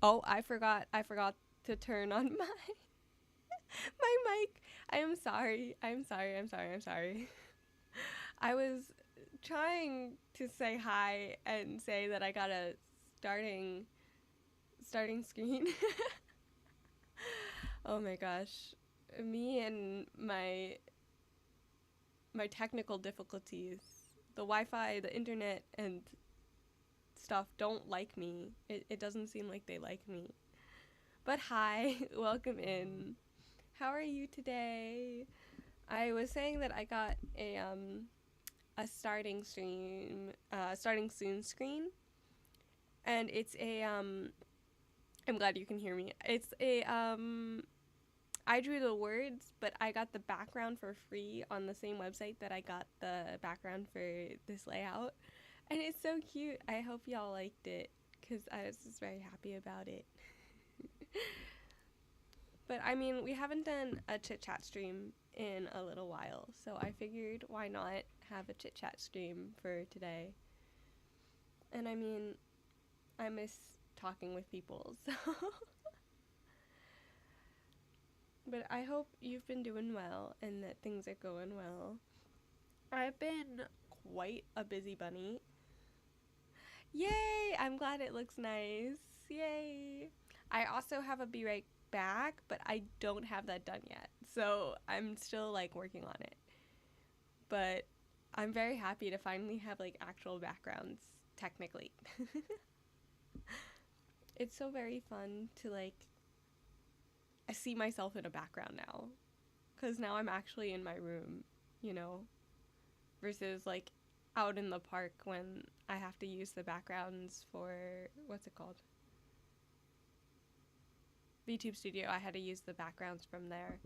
Oh, I forgot to turn on my mic. I am sorry. I'm sorry. I was trying to say hi and say that I got a starting starting screen. Oh my gosh. Me and my technical difficulties. The Wi-Fi, the internet and stuff don't like me. It doesn't seem like they like me. But hi, welcome in. How are you today? I was saying that I got a starting soon screen, and it's a I'm glad you can hear me. It's a I drew the words, but I got the background for free on the same website that I got the background for this layout, and it's so cute. I hope y'all liked it because I was just very happy about it. But I mean, we haven't done a chit chat stream in a little while, so I figured why not have a chit chat stream for today. And I mean, I miss talking with people, so. But I hope you've been doing well and that things are going well. I've been quite a busy bunny. Yay! I'm glad it looks nice. Yay! I also have a be right back, but I don't have that done yet. So I'm still like working on it. But I'm very happy to finally have like actual backgrounds technically. It's so very fun to like I see myself in a background now cuz now I'm actually in my room, you know, versus like out in the park when I have to use the backgrounds for what's it called? VTube Studio. I had to use the backgrounds from there.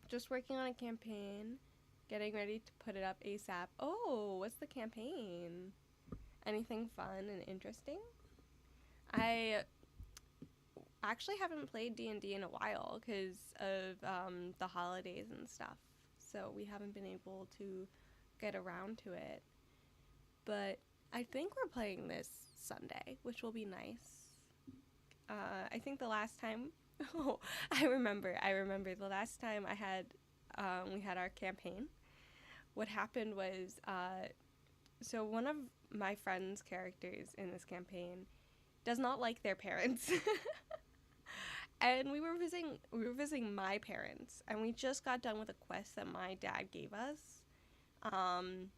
Just working on a campaign, getting ready to put it up ASAP. Oh, what's the campaign? Anything fun and interesting? I actually haven't played D&D in a while because of the holidays and stuff. So we haven't been able to get around to it. But I think we're playing this Sunday, which will be nice. I think the last time, oh, I remember the last time we had our campaign. What happened was, so one of my friend's characters in this campaign does not like their parents. And we were visiting my parents, and we just got done with a quest that my dad gave us. Um,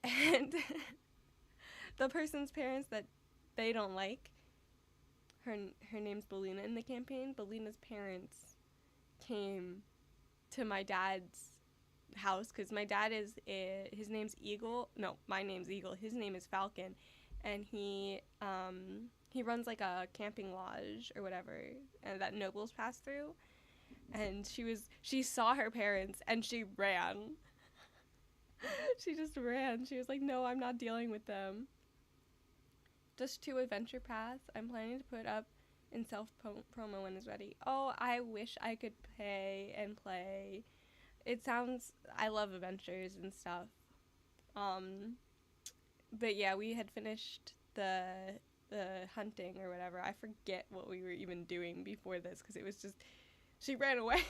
and the person's parents that they don't like, her her name's Belina in the campaign. Belina's parents came to my dad's house because my dad his name's Eagle. No, my name's Eagle. His name is Falcon, and he runs like a camping lodge or whatever, and that nobles pass through. And she saw her parents and she ran. She just ran. She was like, "No, I'm not dealing with them." Just 2 adventure paths. I'm planning to put up in self promo when it's ready. Oh, I wish I could pay and play. It sounds I love adventures and stuff. Um, but yeah, we had finished the hunting or whatever. I forget what we were even doing before this because it was just she ran away.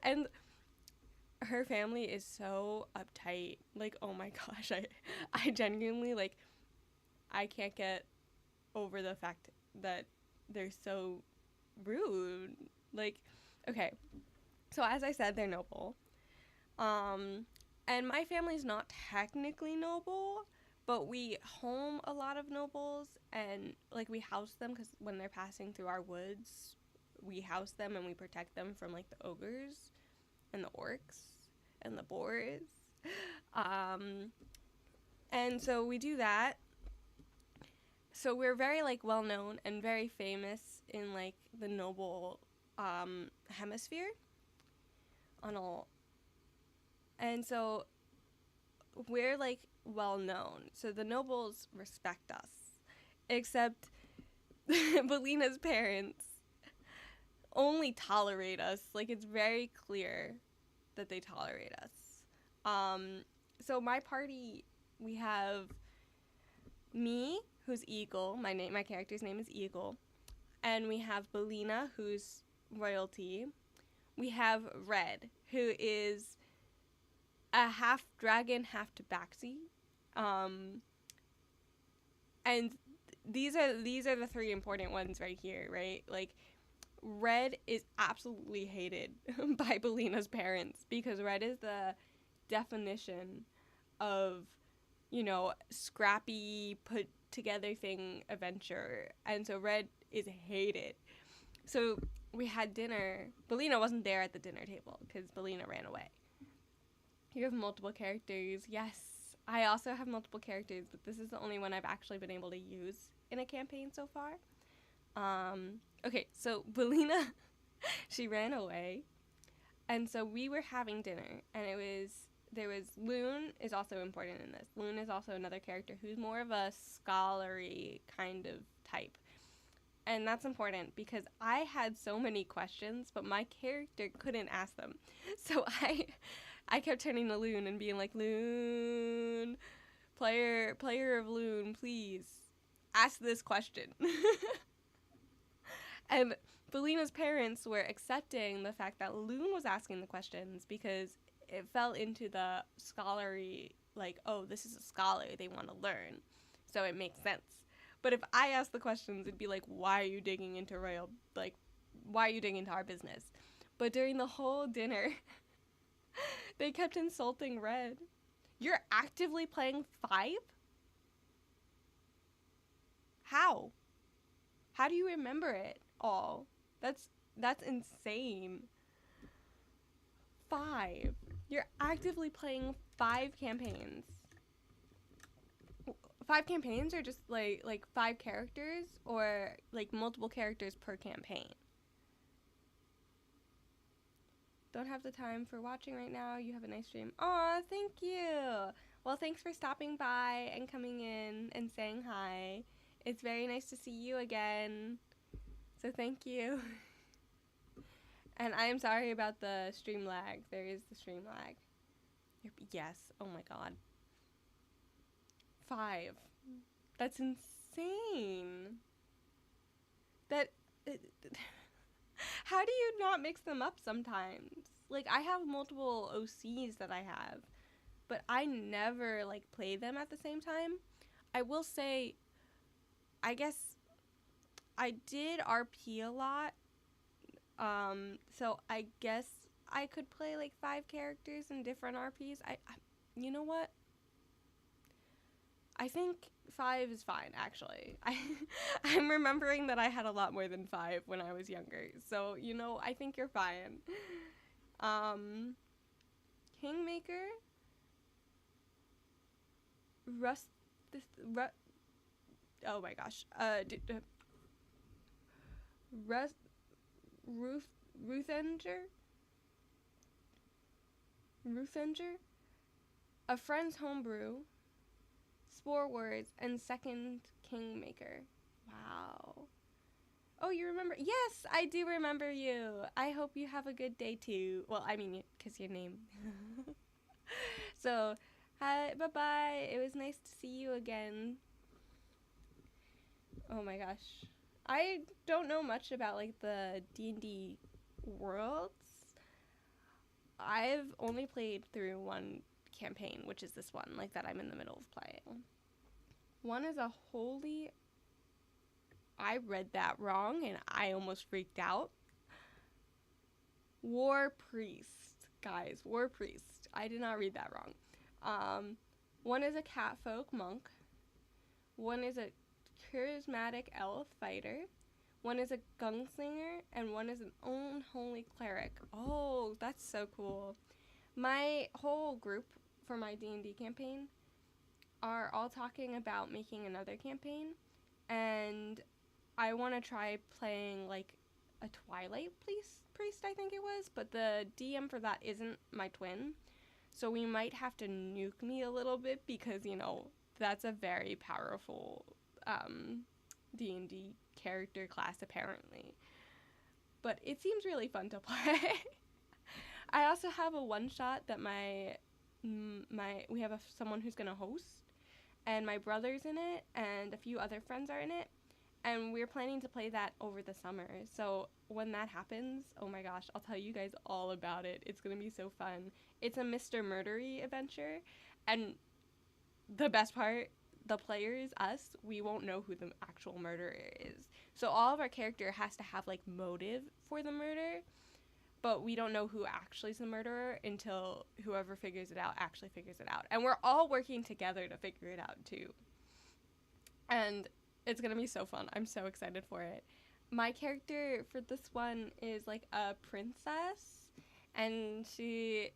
And her family is so uptight. Like, oh my gosh, I genuinely like I can't get over the fact that they're so rude. Like, okay, so as I said, they're noble. Um, and my family's not technically noble, but we home a lot of nobles and like we house them because when they're passing through our woods, we house them and we protect them from like the ogres and the orcs and the boars. Um, and so we do that. So we're very like well known and very famous in like the noble hemisphere on all. And so we're like well known. So the nobles respect us. Except Belina's parents only tolerate us. Like it's very clear that they tolerate us. So my party, we have me, who's Eagle. My character's name is Eagle. And we have Belina, who's royalty. We have Red, who is a half dragon, half tabaxi. And these are the three important ones right here, right? Like, Red is absolutely hated by Belina's parents because Red is the definition of, scrappy, put together thing adventure. And so Red is hated. So we had dinner. Belina wasn't there at the dinner table because Belina ran away. You have multiple characters. Yes, I also have multiple characters, but this is the only one I've actually been able to use in a campaign so far. Okay, so Belina, she ran away, and so we were having dinner, and there was Loon is also important in this. Loon is also another character who's more of a scholarly kind of type, and that's important because I had so many questions, but my character couldn't ask them, so I kept turning to Loon and being like, Loon, player of Loon, please ask this question. And Belina's parents were accepting the fact that Loon was asking the questions because it fell into the scholarly, like, oh, this is a scholar, they want to learn, so it makes sense. But if I asked the questions, it'd be like, why are you digging into why are you digging into our business? But during the whole dinner, they kept insulting Red. You're actively playing 5? How? How do you remember it all? That's insane. 5. You're actively playing 5 campaigns. 5 campaigns or just like 5 characters or like multiple characters per campaign? Don't have the time for watching right now. You have a nice stream. Aw, thank you. Well, thanks for stopping by and coming in and saying hi. It's very nice to see you again. So thank you. And I am sorry about the stream lag. There is the stream lag. Yes. Oh my god. 5. That's insane. How do you not mix them up sometimes? Like, I have multiple OCs that I have, but I never, like, play them at the same time. I will say, I guess I did RP a lot, so I guess I could play, like, 5 characters in different RPs. You know what? I think 5 is fine, actually. I'm remembering that I had a lot more than 5 when I was younger. So, I think you're fine. Kingmaker? Oh my gosh. Ruthenger? A Friend's Homebrew. Spore Words, and Second Kingmaker. Wow. Oh, you remember? Yes, I do remember you. I hope you have a good day too. Well, I mean, because your name. So, hi, bye-bye. It was nice to see you again. Oh my gosh. I don't know much about, like, the D&D worlds. I've only played through one campaign, which is this one, like, that I'm in the middle of playing. One is a holy... I read that wrong, and I almost freaked out. War Priest. Guys, War Priest. I did not read that wrong. One is a catfolk monk. One is a charismatic elf fighter. One is a gunslinger, and one is an unholy cleric. Oh, that's so cool. My whole group for my D&D campaign are all talking about making another campaign, and I want to try playing, like, a Twilight priest, I think it was, but the DM for that isn't my twin, so we might have to nuke me a little bit because, that's a very powerful D&D character class, apparently. But it seems really fun to play. I also have a one-shot that we have someone who's going to host, and my brother's in it, and a few other friends are in it. And we're planning to play that over the summer. So when that happens, oh my gosh, I'll tell you guys all about it. It's going to be so fun. It's a Mr. Murdery adventure. And the best part, the players, us, we won't know who the actual murderer is. So all of our character has to have like motive for the murder, but we don't know who actually is the murderer until whoever figures it out actually figures it out. And we're all working together to figure it out too. And it's going to be so fun. I'm so excited for it. My character for this one is like a princess, and she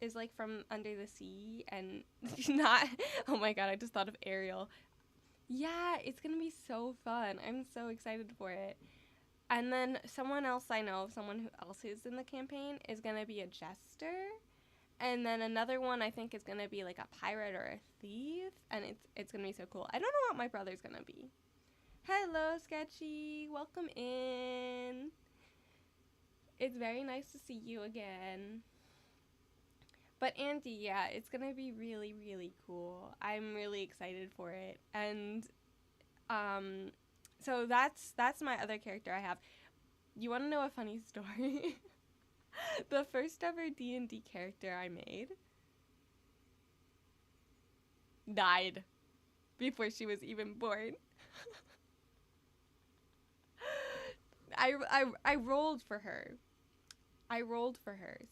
is like from under the sea, and not, oh my god, I just thought of Ariel. Yeah, it's going to be so fun. I'm so excited for it. And then someone else I know, someone who else is in the campaign, is going to be a jester. And then another one I think is going to be like a pirate or a thief. And it's going to be so cool. I don't know what my brother's going to be. Hello, Sketchy. Welcome in. It's very nice to see you again. But Andy, yeah, it's going to be really, really cool. I'm really excited for it. And so that's my other character I have. You want to know a funny story? The first ever D&D character I made died before she was even born. I rolled for her.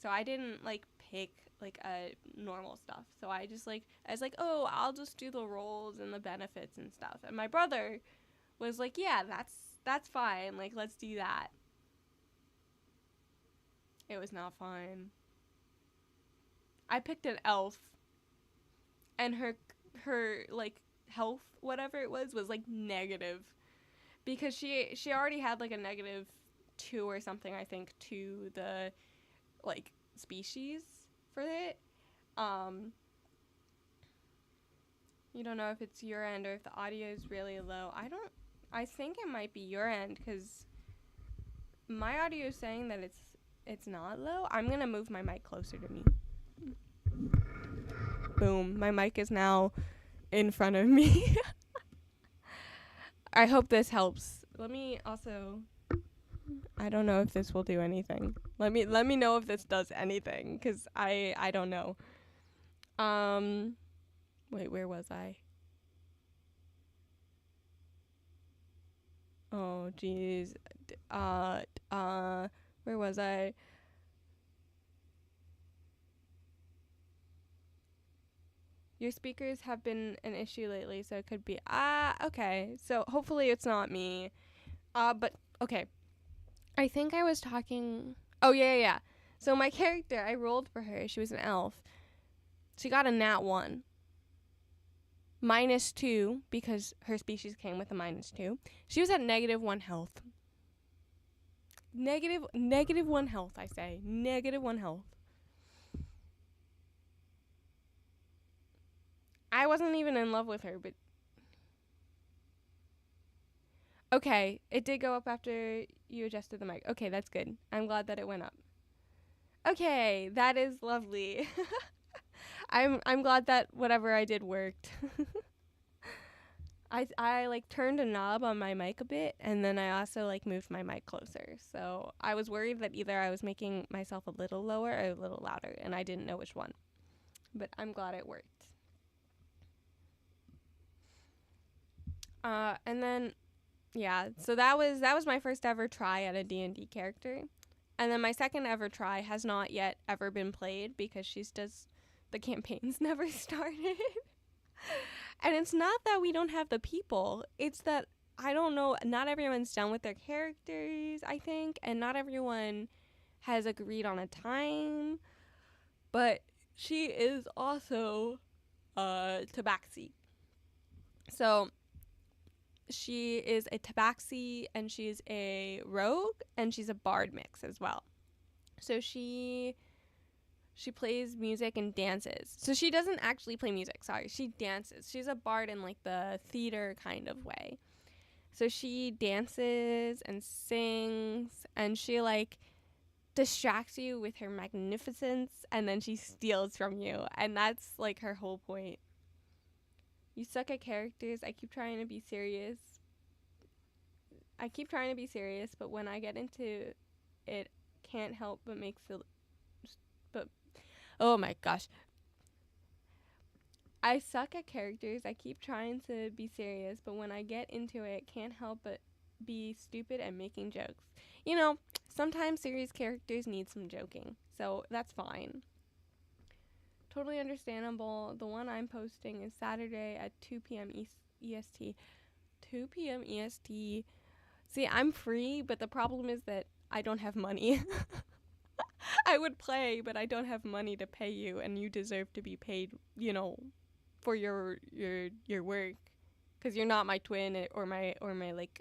So I didn't like pick like a normal stuff. So I was like, oh, I'll just do the rolls and the benefits and stuff. And my brother was like, yeah, that's fine. Like, let's do that. It was not fine. I picked an elf, and her like health, whatever it was like negative, because she already had like a -2 or something, I think, to the like species for it. You don't know if it's your end or if the audio is really low. I think it might be your end, because my audio is saying that it's not low. I'm gonna move my mic closer to me. Boom, my mic is now in front of me. I hope this helps. Let me also, I don't know if this will do anything. Let me know if this does anything, because I don't know. Wait, where was I? Oh, jeez. Where was I? Your speakers have been an issue lately, so it could be, okay. So hopefully it's not me. But, okay. I think I was talking, oh, yeah. So my character, I rolled for her. She was an elf. She got a nat 1. -2, because her species came with a -2. She was at -1 health. Negative 1 health, I say. -1 health. I wasn't even in love with her, but... Okay, it did go up after you adjusted the mic. Okay, that's good. I'm glad that it went up. Okay, that is lovely. I'm glad that whatever I did worked. I like turned a knob on my mic a bit, and then I also like moved my mic closer. So I was worried that either I was making myself a little lower or a little louder, and I didn't know which one. But I'm glad it worked. And then, yeah, so that was my first ever try at a D&D character. And then my second ever try has not yet ever been played, because the campaign's never started. And it's not that we don't have the people. It's that, I don't know, not everyone's done with their characters, I think. And not everyone has agreed on a time. But she is also tabaxi. So she is a tabaxi, and she's a rogue, and she's a bard mix as well. So she plays music and dances. So she doesn't actually play music, sorry. She dances. She's a bard in like the theater kind of way. So she dances and sings, and she like distracts you with her magnificence, and then she steals from you. And that's like her whole point. You suck at characters. I keep trying to be serious. But when I get into it, can't help but but oh my gosh. I suck at characters. I keep trying to be serious, but when I get into it, can't help but be stupid and making jokes. You know, sometimes serious characters need some joking, so that's fine. Totally understandable. The one I'm posting is Saturday at 2 p.m. EST. 2 p.m. EST. See, I'm free, but the problem is that I don't have money. I would play, but I don't have money to pay you, and you deserve to be paid, for your work, because you're not my twin or my like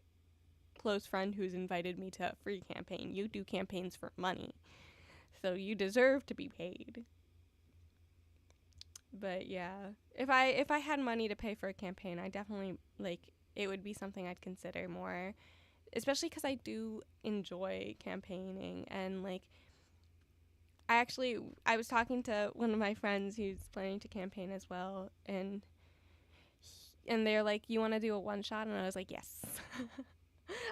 close friend who's invited me to a free campaign. You do campaigns for money, so you deserve to be paid. But yeah, if I had money to pay for a campaign, I definitely it would be something I'd consider more, especially because I do enjoy campaigning. And I was talking to one of my friends who's planning to campaign as well, and they're like, you want to do a one shot? And I was like, yes.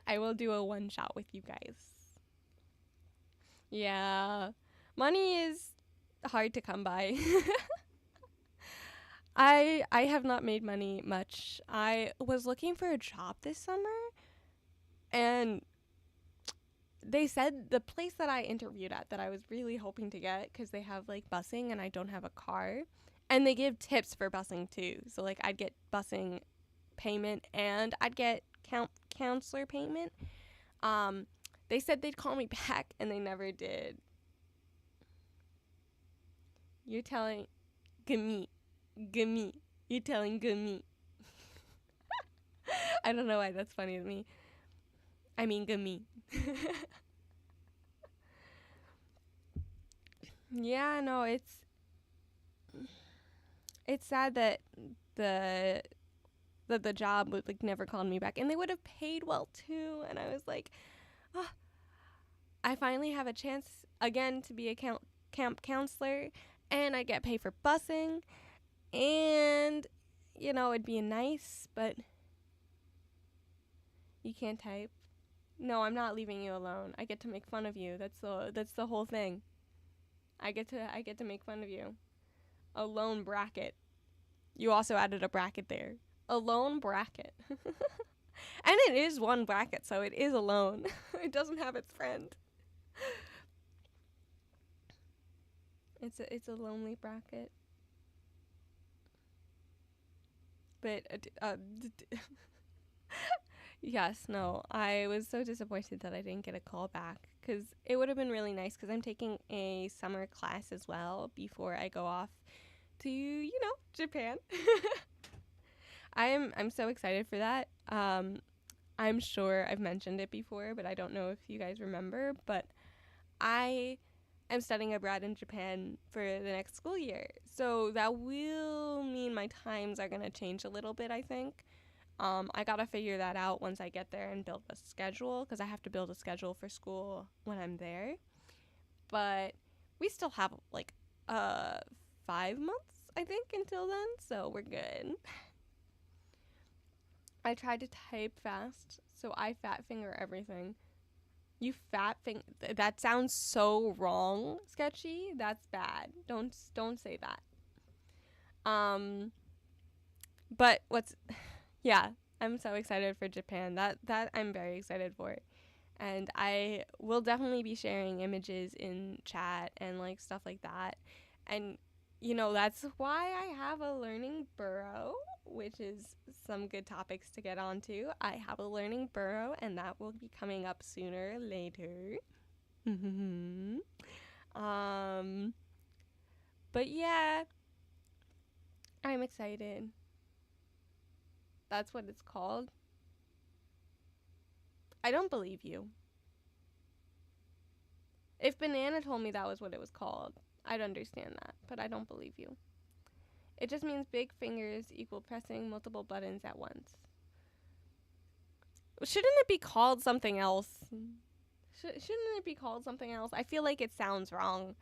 I will do a one shot with you guys. Yeah, money is hard to come by. I have not made money much. I was looking for a job this summer, and they said the place that I interviewed at that I was really hoping to get, because they have busing and I don't have a car, and they give tips for busing too. So I'd get busing payment and I'd get counselor payment. They said they'd call me back, and they never did. You're telling Gummy. You're telling Gummy. I don't know why that's funny to me. I mean Gummy. Yeah, no, it's sad that the job would never called me back, and they would have paid well too. And I was like, oh, I finally have a chance again to be a camp counselor, and I get paid for busing, and it'd be nice, but you can't type. No, I'm not leaving you alone. I get to make fun of you. That's the whole thing. I get to make fun of you. Alone bracket. You also added a bracket there. Alone bracket. And it is one bracket, so it is alone. It doesn't have its friend. It's a lonely bracket. But yes, no, I was so disappointed that I didn't get a call back, because it would have been really nice, because I'm taking a summer class as well before I go off to Japan. I'm so excited for that. I'm sure I've mentioned it before, but I don't know if you guys remember, but I am studying abroad in Japan for the next school year. So that will mean my times are going to change a little bit, I think. I got to figure that out once I get there and build a schedule, because I have to build a schedule for school when I'm there. But we still have 5 months, I think, until then, so we're good. I tried to type fast, so I fat finger everything. You fat finger. That sounds so wrong, Sketchy. That's bad. Don't say that. But yeah, I'm so excited for Japan. That I'm very excited for. And I will definitely be sharing images in chat and stuff like that. And that's why I have a learning burrow, which is some good topics to get onto. I have a learning burrow, and that will be coming up sooner or later. But yeah, I'm excited. That's what it's called. I don't believe you. If Banana told me that was what it was called, I'd understand that, but I don't believe you. It just means big fingers equal pressing multiple buttons at once. Shouldn't it be called something else? Shouldn't it be called something else? I feel like it sounds wrong.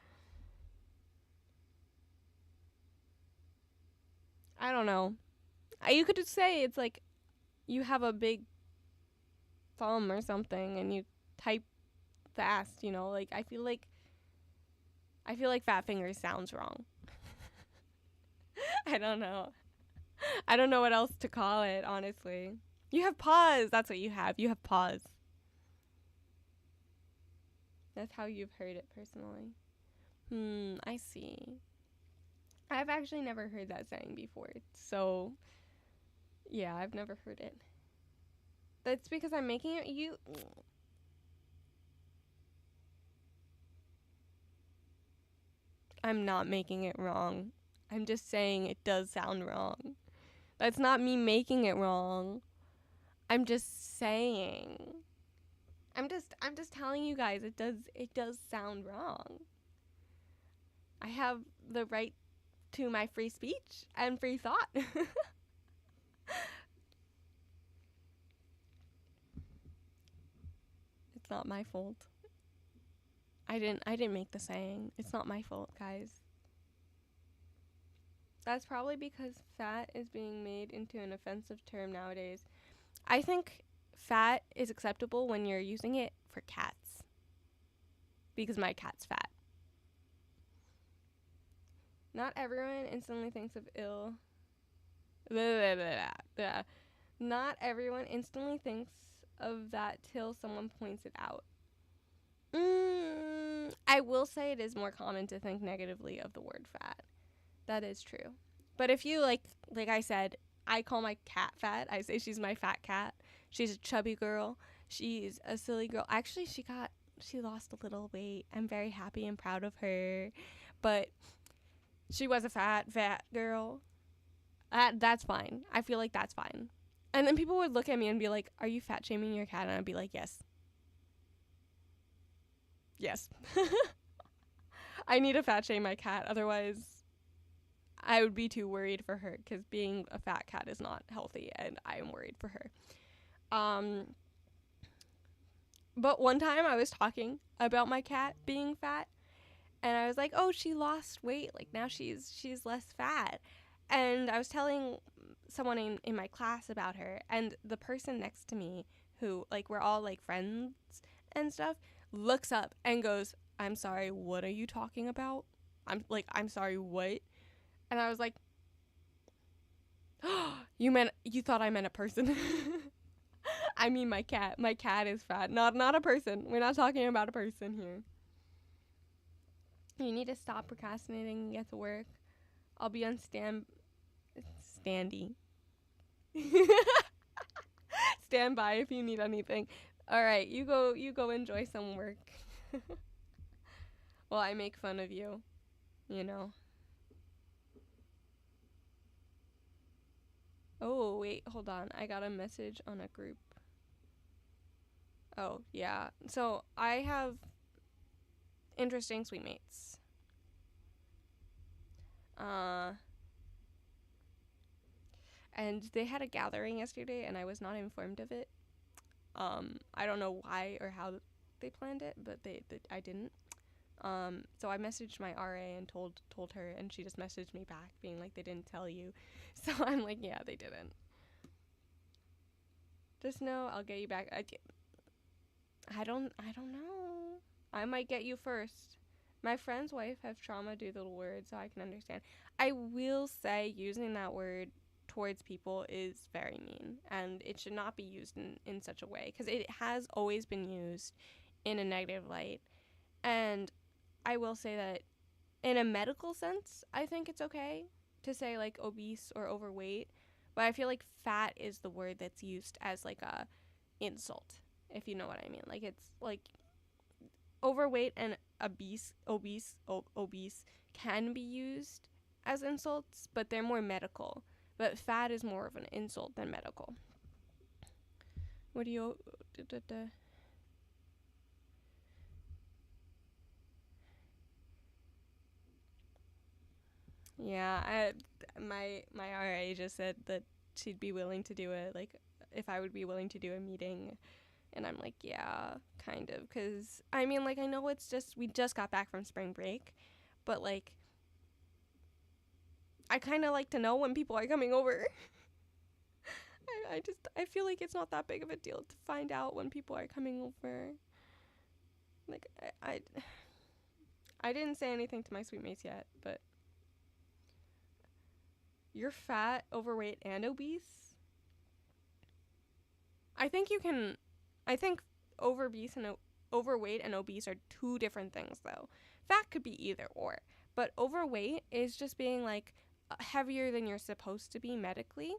I don't know. You could just say it's like you have a big thumb or something and you type fast, you know? Like I feel like fat fingers sounds wrong. I don't know. I don't know what else to call it, honestly. You have paws. That's what you have. You have paws. That's how you've heard it personally. I see. I've actually never heard that saying before. So, yeah, I've never heard it. That's because I'm making it I'm not making it wrong. I'm just saying it does sound wrong. That's not me making it wrong. I'm just saying. I'm just telling you guys it does sound wrong. I have the right to my free speech and free thought. It's not my fault. I didn't make the saying. It's not my fault, guys. That's probably because fat is being made into an offensive term nowadays. I think fat is acceptable when you're using it for cats. Because my cat's fat. Not everyone instantly thinks of ill. Blah, blah, blah, blah. Not everyone instantly thinks of that till someone points it out. I will say it is more common to think negatively of the word fat. That is true. But if you like I said, I call my cat fat. I say she's my fat cat. She's a chubby girl. She's a silly girl. Actually, she lost a little weight. I'm very happy and proud of her. But she was a fat girl. That's fine. I feel like that's fine. And then people would look at me and be like, "Are you fat shaming your cat?" And I'd be like, "Yes." Yes. I need to fat shame my cat. Otherwise, I would be too worried for her because being a fat cat is not healthy and I am worried for her. But one time I was talking about my cat being fat and I was like, "Oh, she lost weight. Like now she's less fat." And I was telling someone in my class about her, and the person next to me who like we're all like friends and stuff looks up and goes, "I'm sorry, what are you talking about?" I'm sorry, what? And I was like, "Oh, you thought I meant a person." I mean my cat. My cat is fat, not a person. We're not talking about a person here. You need to stop procrastinating and get to work. I'll be on standy. Stand by if you need anything. All right, you go enjoy some work. Well, I make fun of you, you know. Oh, wait, hold on. I got a message on a group. Oh, yeah. So, I have interesting suite mates. And they had a gathering yesterday and I was not informed of it. I don't know why or how they planned it, but I didn't. So I messaged my RA and told her, and she just messaged me back being like, they didn't tell you. So I'm like, yeah, they didn't. Just know I'll get you back. I don't know. I might get you first. My friend's wife has trauma due to the word, so I can understand. I will say using that word towards people is very mean, and it should not be used in such a way, because it has always been used in a negative light. And I will say that in a medical sense, I think it's okay to say like obese or overweight, but I feel like fat is the word that's used as like a insult, if you know what I mean. Like it's like overweight and obese can be used as insults, but they're more medical. But fat is more of an insult than medical. What do you Yeah, my RA just said that she'd be willing to do it, like if I would be willing to do a meeting, and I'm like, yeah, kind of, cuz I mean, like I know it's just we just got back from spring break, but like I kind of like to know when people are coming over. I feel like it's not that big of a deal to find out when people are coming over. Like, I didn't say anything to my sweet mates yet, but you're fat, overweight, and obese. I think overweight and obese are two different things, though. Fat could be either or, but overweight is just being like heavier than you're supposed to be medically.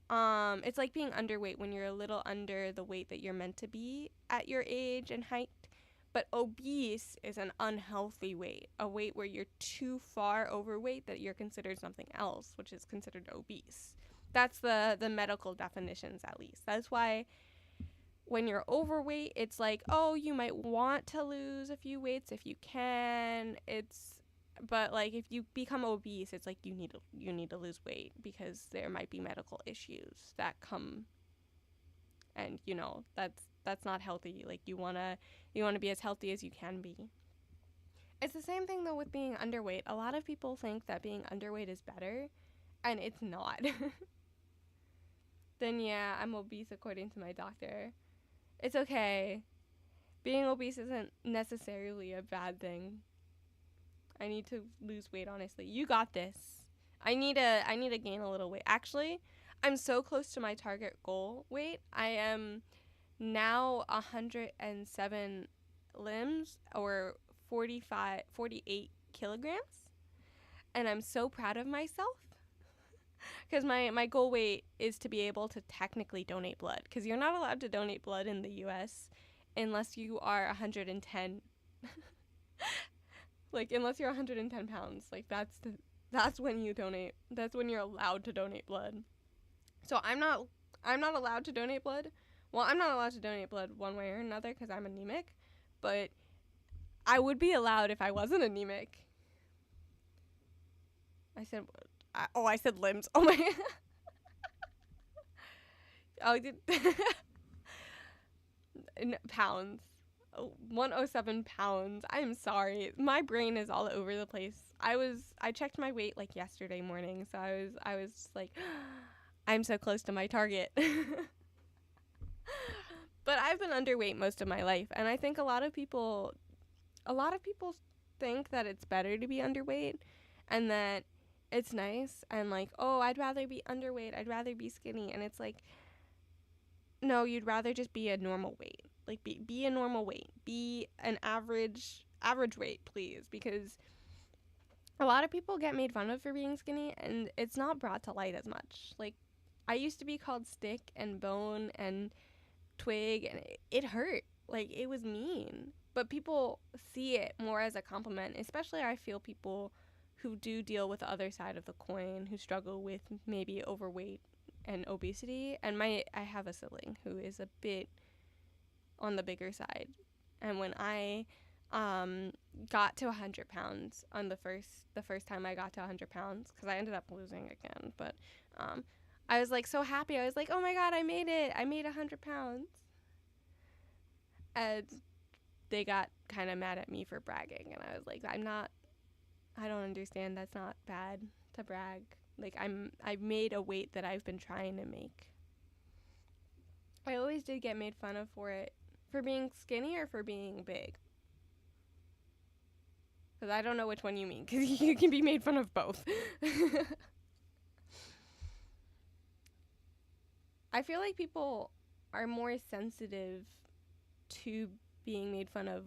It's like being underweight when you're a little under the weight that you're meant to be at your age and height. But obese is an unhealthy weight, a weight where you're too far overweight that you're considered something else, which is considered obese. That's the medical definitions, at least. That's why when you're overweight, it's like, oh, you might want to lose a few weights if you can. But like if you become obese, it's like you need to lose weight because there might be medical issues that come, and that's not healthy. Like you want to be as healthy as you can be. It's the same thing though with being underweight. A lot of people think that being underweight is better, and it's not. Then yeah, I'm obese according to my doctor. It's okay. Being obese isn't necessarily a bad thing. I need to lose weight, honestly. You got this. I need to gain a little weight. Actually, I'm so close to my target goal weight. I am now 107 limbs, or 48 kilograms. And I'm so proud of myself. Because my goal weight is to be able to technically donate blood. Because you're not allowed to donate blood in the U.S. unless you are 110. Like, unless you're 110 pounds. Like, that's when you donate. That's when you're allowed to donate blood. So I'm not allowed to donate blood. Well, I'm not allowed to donate blood one way or another because I'm anemic. But I would be allowed if I wasn't anemic. I said limbs. Oh my. Oh, pounds. 107 pounds. I'm sorry. My brain is all over the place. I checked my weight like yesterday morning, so I was just like, I'm so close to my target. But I've been underweight most of my life, and I think a lot of people think that it's better to be underweight and that it's nice and like, oh, I'd rather be underweight, I'd rather be skinny, and it's like, no, you'd rather just be a normal weight. Like, be a normal weight. Be an average weight, please, because a lot of people get made fun of for being skinny, and it's not brought to light as much. Like, I used to be called stick and bone and twig, and it hurt. Like, it was mean. But people see it more as a compliment, especially I feel people who do deal with the other side of the coin, who struggle with maybe overweight and obesity. And I have a sibling who is a bit on the bigger side, and when I got to 100 pounds on the first time I got to 100 pounds, because I ended up losing again, but I was like so happy. I was like, oh my god, I made it. I made 100 pounds. And they got kind of mad at me for bragging, and I was like, I don't understand. That's not bad to brag. Like, I've made a weight that I've been trying to make. I always did get made fun of for it. For being skinny or for being big? Because I don't know which one you mean, because you can be made fun of both. I feel like people are more sensitive to being made fun of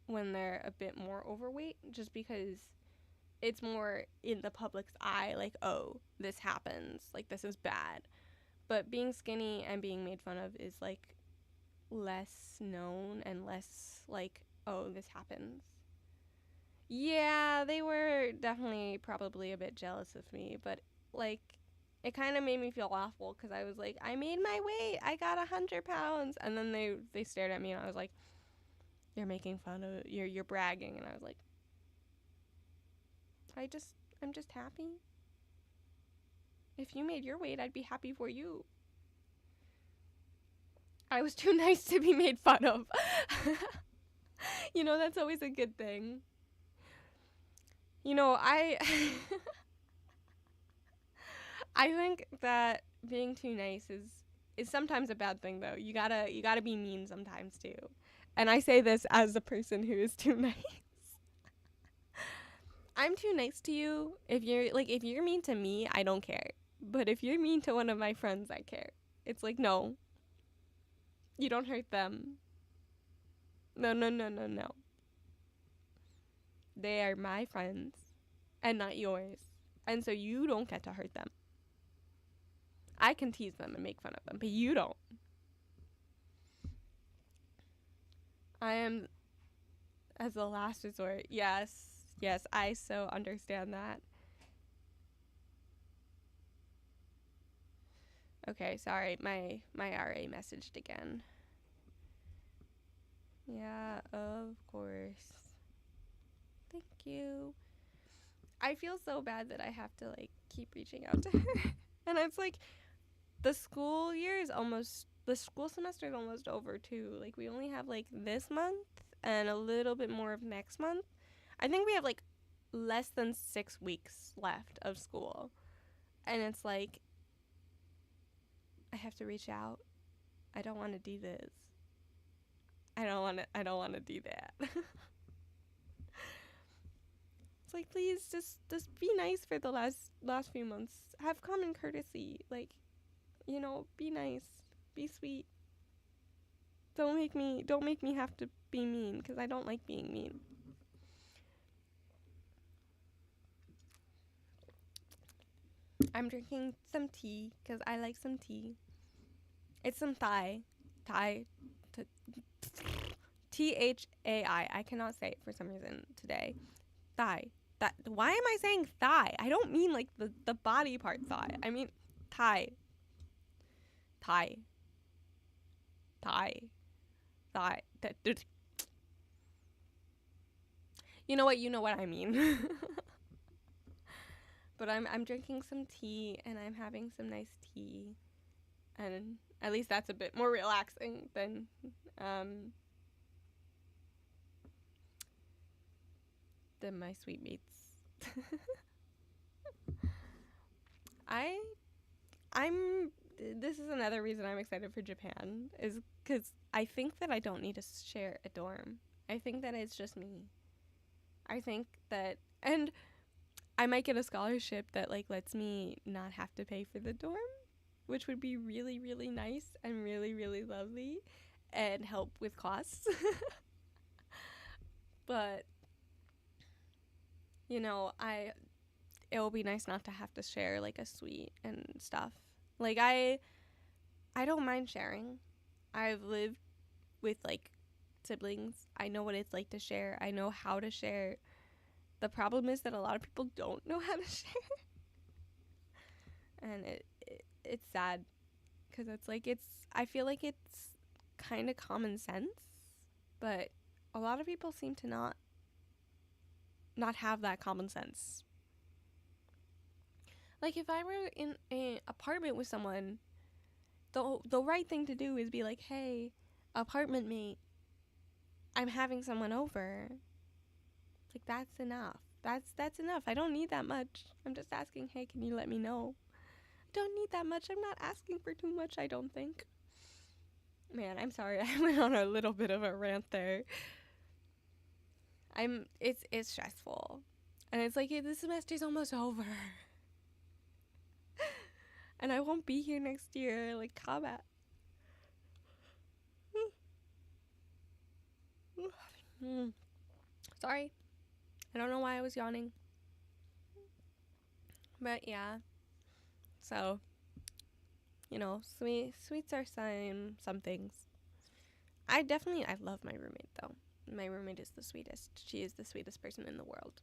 when they're a bit more overweight, just because it's more in the public's eye, like, oh, this happens, like, this is bad. But being skinny and being made fun of is, like, less known and less like, oh, this happens. Yeah, they were definitely probably a bit jealous of me, but like, it kind of made me feel awful because I was like, I made my weight, I got 100 pounds, and then they stared at me and I was like, you're making fun of, you're bragging, and I was like, I'm just happy. If you made your weight, I'd be happy for you. I was too nice to be made fun of. That's always a good thing. I I think that being too nice is sometimes a bad thing though. You gotta be mean sometimes too. And I say this as a person who is too nice. I'm too nice to you. If you're mean to me, I don't care. But if you're mean to one of my friends, I care. It's like, no, you don't hurt them. No, no, no, no, no. They are my friends and not yours. And so you don't get to hurt them. I can tease them and make fun of them, but you don't. I am as a last resort. Yes, yes, I so understand that. Okay, sorry, my RA messaged again. Yeah, of course. Thank you. I feel so bad that I have to like keep reaching out to her. And it's like the school semester is almost over too. Like we only have like this month and a little bit more of next month. I think we have like less than 6 weeks left of school. And it's like I have to reach out. I don't want to do this. I don't want to do that. It's like please just be nice for the last few months. Have common courtesy. Like, be nice. Be sweet. Don't make me have to be mean cuz I don't like being mean. I'm drinking some tea cuz I like some tea. It's some Thai. Thai Thai. I cannot say it for some reason today. Thigh. Why am I saying thigh? I don't mean like the body part thigh. I mean thigh. Thigh. Thigh. Thigh. You know what? You know what I mean. But I'm drinking some tea and I'm having some nice tea. And at least that's a bit more relaxing than my sweetmeats. I'm this is another reason I'm excited for Japan is cuz I think that I don't need to share a dorm. I think that it's just me. I think that and I might get a scholarship that like lets me not have to pay for the dorm, which would be really really nice and really really lovely and help with costs. But it will be nice not to have to share like a suite and stuff. Like I don't mind sharing. I've lived with like siblings. I know what it's like to share. I know how to share. The problem is that a lot of people don't know how to share. And it's sad cuz I feel like it's kind of common sense, but a lot of people seem to not have that common sense. Like if I were in an apartment with someone, the right thing to do is be like, "Hey, apartment mate, I'm having someone over." Like that's enough. That's enough. I don't need that much. I'm just asking, "Hey, can you let me know?" I don't need that much. I'm not asking for too much, I don't think. Man, I'm sorry. I went on a little bit of a rant there. It's stressful. And it's like, hey, this semester's almost over. And I won't be here next year. Like, combat. Sorry. I don't know why I was yawning. But yeah. So, sweets are some things. I love my roommate though. My roommate is the sweetest. She is the sweetest person in the world.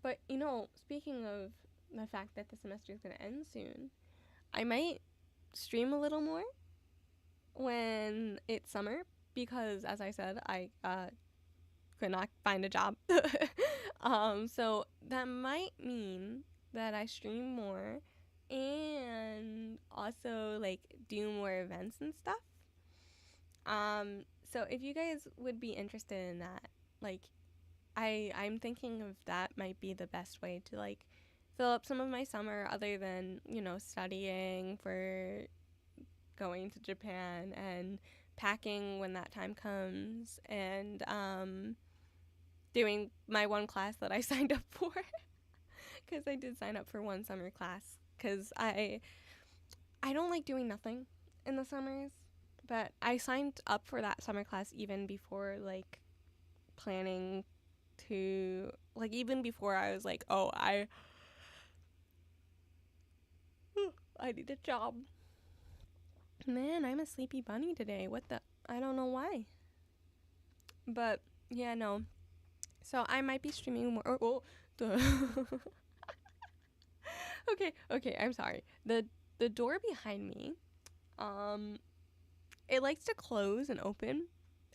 But speaking of the fact that the semester is going to end soon, I might stream a little more when it's summer because, as I said, I could not find a job. So that might mean that I stream more and also like do more events and stuff. So if you guys would be interested in that, like I'm thinking of that might be the best way to like fill up some of my summer other than, studying for going to Japan and packing when that time comes, and doing my one class that I signed up for, because I did sign up for one summer class, because I don't like doing nothing in the summers, but I signed up for that summer class even before, like, planning to, like, even before I was like, oh, I need a job. Man, I'm a sleepy bunny today. What the? I don't know why. But, yeah, no. So I might be streaming more. Oh, duh. Okay, I'm sorry. The door behind me, it likes to close and open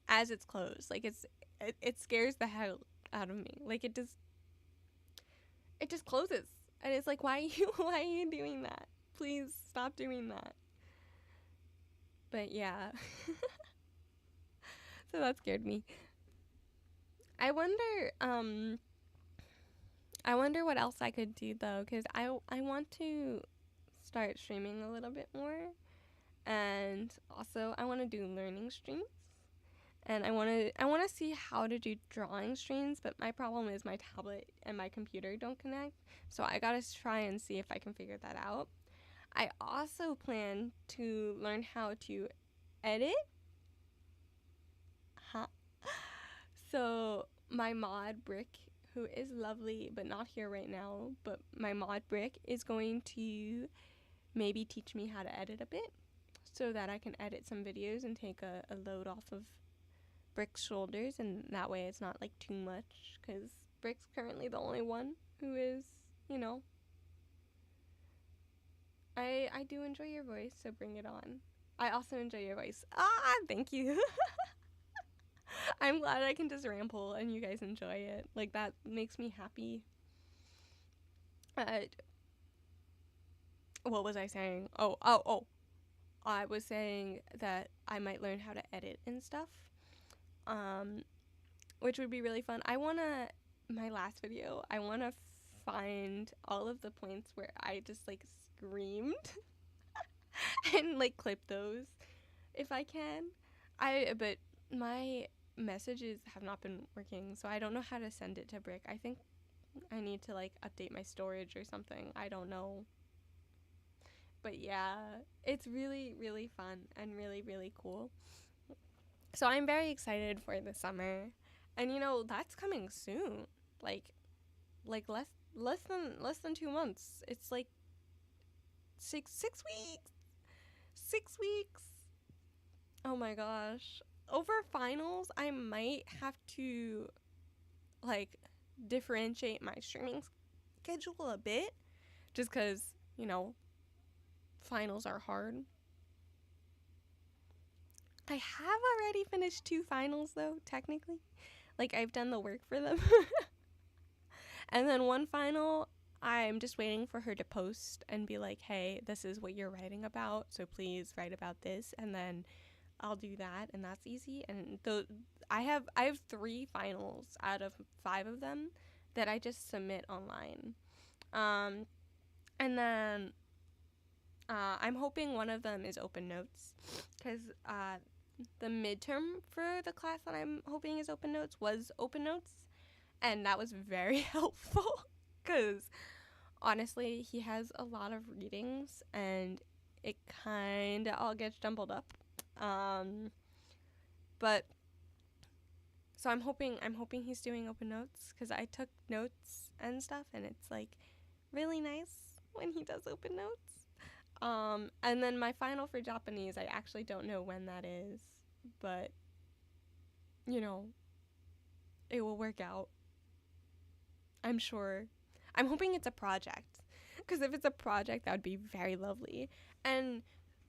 as it's closed. Like, it scares the hell out of me. Like, it just closes. And it's like, why are you doing that? Please stop doing that. But yeah. So that scared me. I wonder what else I could do though, cuz I want to start streaming a little bit more, and also I want to do learning streams. And I want to see how to do drawing streams, but my problem is my tablet and my computer don't connect. So I got to try and see if I can figure that out. I also plan to learn how to edit. Huh? So my mod Brick, who is lovely but not here right now, but my mod Brick is going to maybe teach me how to edit a bit, so that I can edit some videos and take a load off of Brick's shoulders, and that way it's not like too much, because Brick's currently the only one who is, I do enjoy your voice, so bring it on. I also enjoy your voice. Thank you. I'm glad I can just ramble and you guys enjoy it. Like, that makes me happy. What was I saying? Oh. I was saying that I might learn how to edit and stuff. Which would be really fun. My last video, I want to find all of the points where I just, like, screamed and, like, clip those if I can. But my messages have not been working, so I don't know how to send it to Brick. I think I need to, like, update my storage or something. I don't know. But yeah, it's really, really fun and really, really cool. So I'm very excited for the summer. And that's coming soon. Like less than 2 months. It's like 6 weeks. 6 weeks. Oh my gosh. Over finals, I might have to, like, differentiate my streaming schedule a bit, just because, finals are hard. I have already finished 2 finals, though, technically. Like, I've done the work for them. And then one final, I'm just waiting for her to post and be like, hey, this is what you're writing about, so please write about this. And then I'll do that, and that's easy. And I have 3 finals out of 5 of them that I just submit online. And then I'm hoping one of them is open notes, because the midterm for the class that I'm hoping is open notes was open notes, and that was very helpful, because honestly, he has a lot of readings, and it kind of all gets jumbled up. But so I'm hoping he's doing open notes, because I took notes and stuff, and it's, like, really nice when he does open notes. And then my final for Japanese, I actually don't know when that is, but it will work out, I'm sure. I'm hoping it's a project, because if it's a project, that would be very lovely. And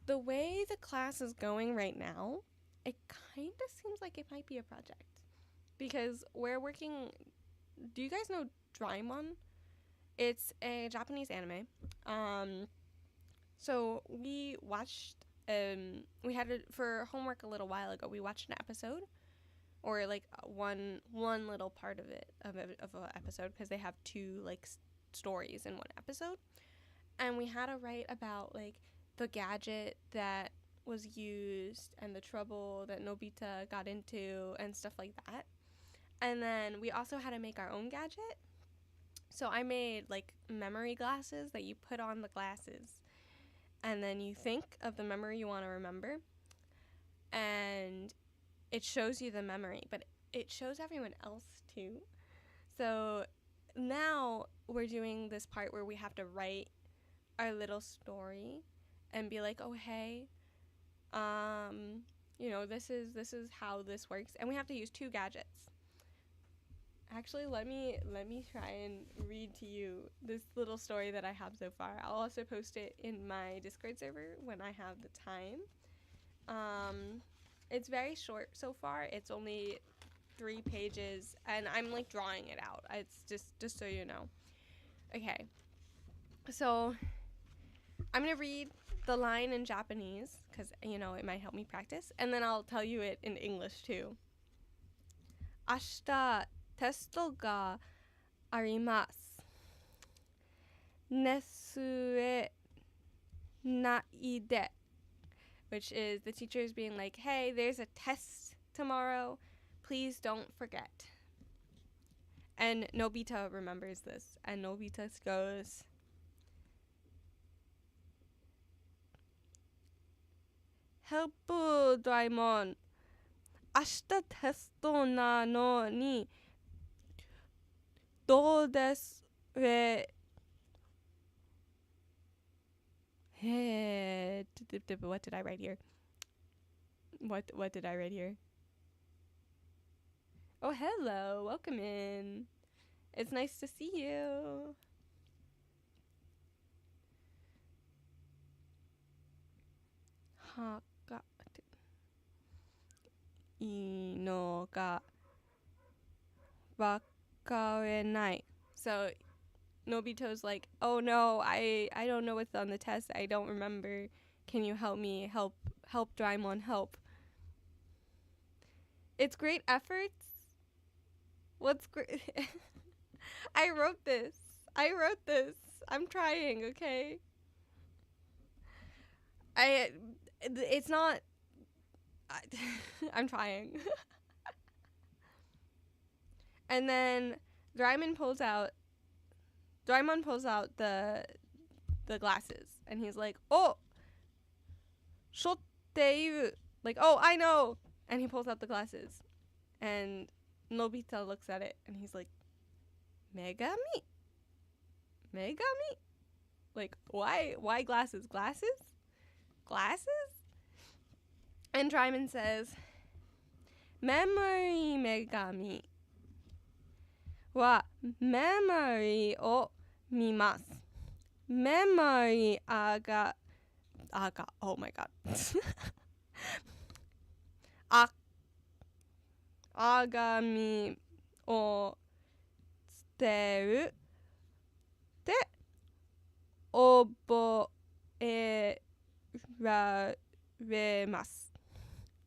the way the class is going right now, it kind of seems like it might be a project, because we're working. Do you guys know Draimon? It's a Japanese anime. So we watched. We had it for homework a little while ago. We watched an episode, or like one little part of it of an episode, because they have 2 like stories in one episode. And we had to write about, like, the gadget that was used and the trouble that Nobita got into and stuff like that. And then we also had to make our own gadget. So I made, like, memory glasses that you put on the glasses. And then you think of the memory you want to remember. And it shows you the memory. But it shows everyone else, too. So now we're doing this part where we have to write our little story and be like, oh, hey, this is how this works. And we have to use 2 gadgets. Actually, let me try and read to you this little story that I have so far. I'll also post it in my Discord server when I have the time. It's very short so far. It's only 3 pages, and I'm, like, drawing it out. It's just so you know. Okay. So I'm going to read the line in Japanese because, it might help me practice. And then I'll tell you it in English, too. 明日テストがあります。寝据えないで. Which is the teachers being like, hey, there's a test tomorrow. Please don't forget. And Nobita remembers this. And Nobita goes, Help, Doraemon. 明日テストなのにどうですWhat did I write here? What did I write here? Oh, hello. Welcome in. It's nice to see you. So Nobito's like, oh no, I don't know what's on the test. I don't remember. Can you help me? Help Doraemon, help. It's great efforts. What's great? I wrote this. I'm trying, okay? It's not. I'm trying. And then Doraemon pulls out the glasses, and he's like, oh, shotteiru, like, oh, I know. And he pulls out the glasses, and Nobita looks at it, and he's like, Megami? Like, why glasses? And Doraemon says, Memory Megami wa memory o mimasu. Memory aga, oh my god. Agami o tsuteru de oboremasu.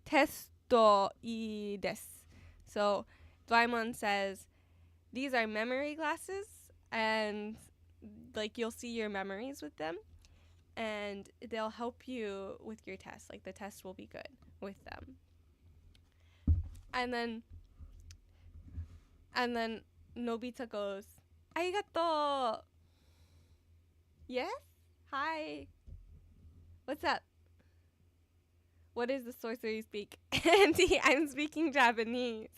Testo ii desu. So Doraemon says, these are memory glasses, and, like, you'll see your memories with them, and they'll help you with your test. Like, the test will be good with them. And then Nobita goes, Arigato. Yes? Hi. What's up? What is the sorcery speak? Auntie, I'm speaking Japanese.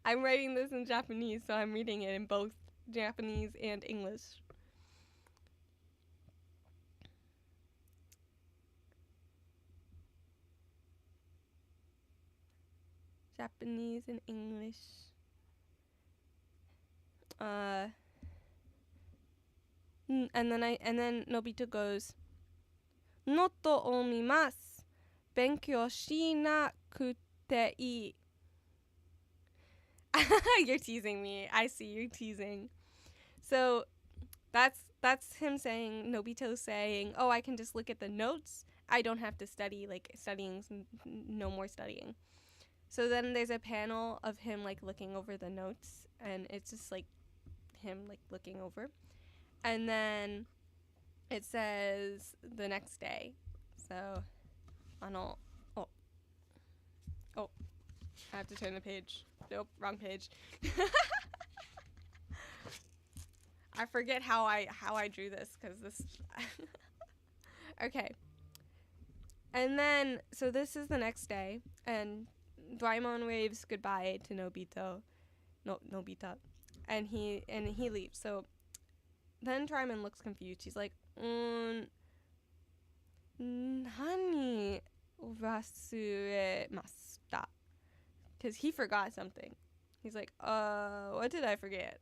I'm writing this in Japanese, so I'm reading it in both Japanese and English. Japanese and English. And then Nobita goes, Noto o mimasu. Benkyou shinakute ii. You're teasing me. I see you're teasing. So that's him saying, Nobito's saying, oh, I can just look at the notes. I don't have to study. Like, studying's no more studying. So then there's a panel of him, like, looking over the notes, and it's just, like, him, like, looking over. And then it says the next day. So, oh, I have to turn the page. Nope, wrong page. I forget how I drew this because this. Okay. And then, so this is the next day, and Doraemon waves goodbye to Nobita, and he leaves. So then Doraemon looks confused. He's like, "Nani wasuremashita?" Because he forgot something. He's like, what did I forget?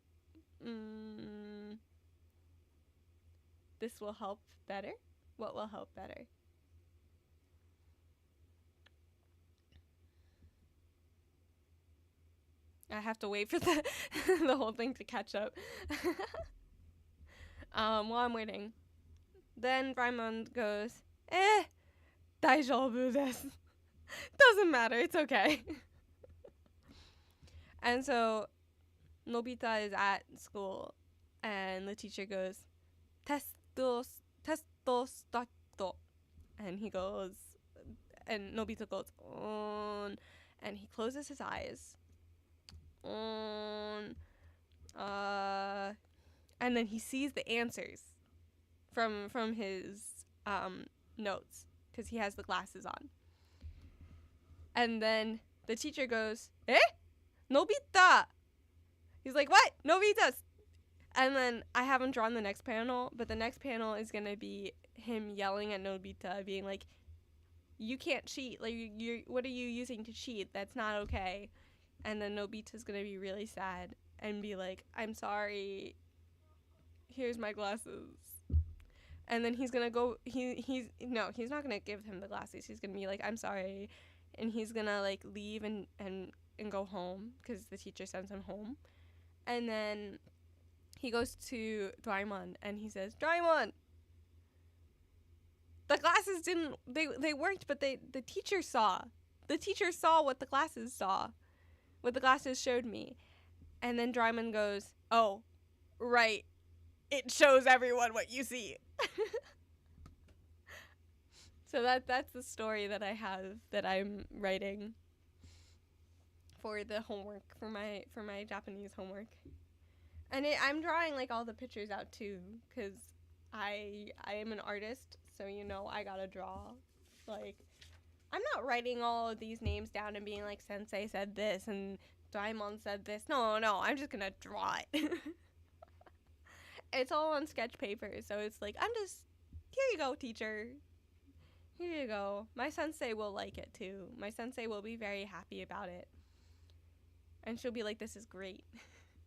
This will help better? What will help better? I have to wait for the the whole thing to catch up. While I'm waiting. Then Raimond goes, daijoubu desu. Doesn't matter, it's okay. And so Nobita is at school, and the teacher goes, testos tato. And he goes, and Nobita goes, on, and he closes his eyes. On, and then he sees the answers from his notes, because he has the glasses on. And then the teacher goes, Nobita! He's like, what? Nobita! And then I haven't drawn the next panel, but the next panel is going to be him yelling at Nobita, being like, you can't cheat. Like, what are you using to cheat? That's not okay. And then Nobita's going to be really sad and be like, I'm sorry. Here's my glasses. And then he's going to go, he's not going to give him the glasses. He's going to be like, I'm sorry. And he's going to, like, leave and go home because the teacher sends him home. And then he goes to Doraemon and he says, Doraemon, the glasses they worked, but the teacher saw. The teacher saw what the glasses saw. What the glasses showed me. And then Doraemon goes, oh, right. It shows everyone what you see. So that's the story that I have that I'm writing for the homework, for my Japanese homework. And I'm drawing, like, all the pictures out too, because I am an artist, so I gotta draw. Like, I'm not writing all of these names down and being like, Sensei said this and Doraemon said this. No, I'm just gonna draw it. It's all on sketch paper, so it's like, here you go, teacher. Here you go. My sensei will like it too. My sensei will be very happy about it. And she'll be like, this is great.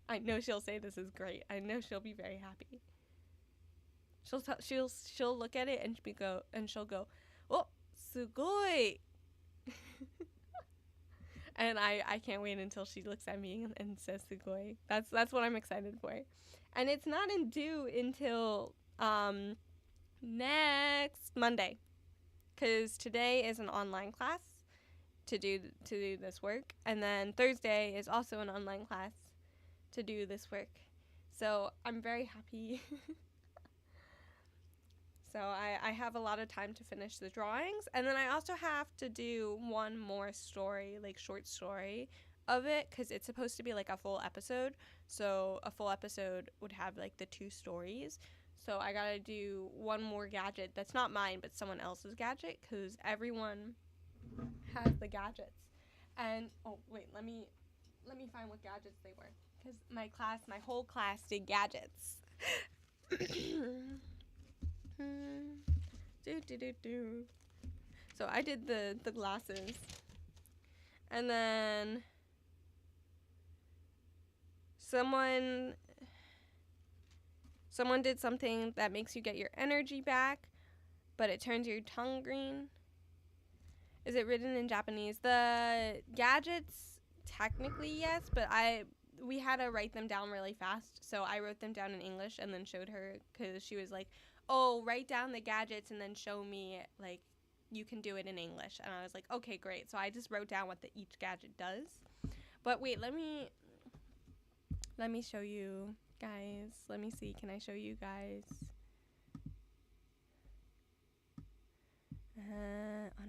I know she'll say this is great. I know she'll be very happy. She'll look at it and she'll go, oh, sugoi. And I can't wait until she looks at me and says sugoi. That's what I'm excited for. And it's not due until next Monday, because today is an online class to do this work, and then Thursday is also an online class to do this work. So I'm very happy. So I have a lot of time to finish the drawings, and then I also have to do one more story, like short story of it, because it's supposed to be like a full episode. So a full episode would have like the 2 stories. So I gotta do one more gadget that's not mine, but someone else's gadget, because everyone has the gadgets. And oh wait, let me find what gadgets they were, because my whole class did gadgets. So I did the glasses, and then someone did something that makes you get your energy back, but it turns your tongue green. Is it written in Japanese? The gadgets, technically yes, but we had to write them down really fast, so I wrote them down in English and then showed her, because she was like, oh, write down the gadgets and then show me, like, you can do it in English. And I was like, okay, great. So I just wrote down what each gadget does. But wait, let me show you. guys. Let me see. Can I show you guys?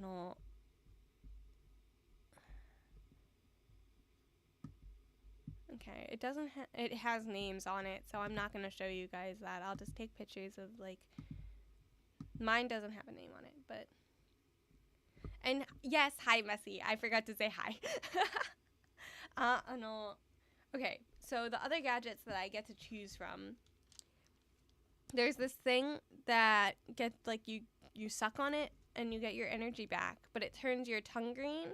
No. Okay, it doesn't it has names on it, so I'm not going to show you guys that. I'll just take pictures of, like, mine doesn't have a name on it, but, and yes, hi Messy, I forgot to say hi. No. Okay, so the other gadgets that I get to choose from, there's this thing that gets, like, you suck on it and you get your energy back, but it turns your tongue green.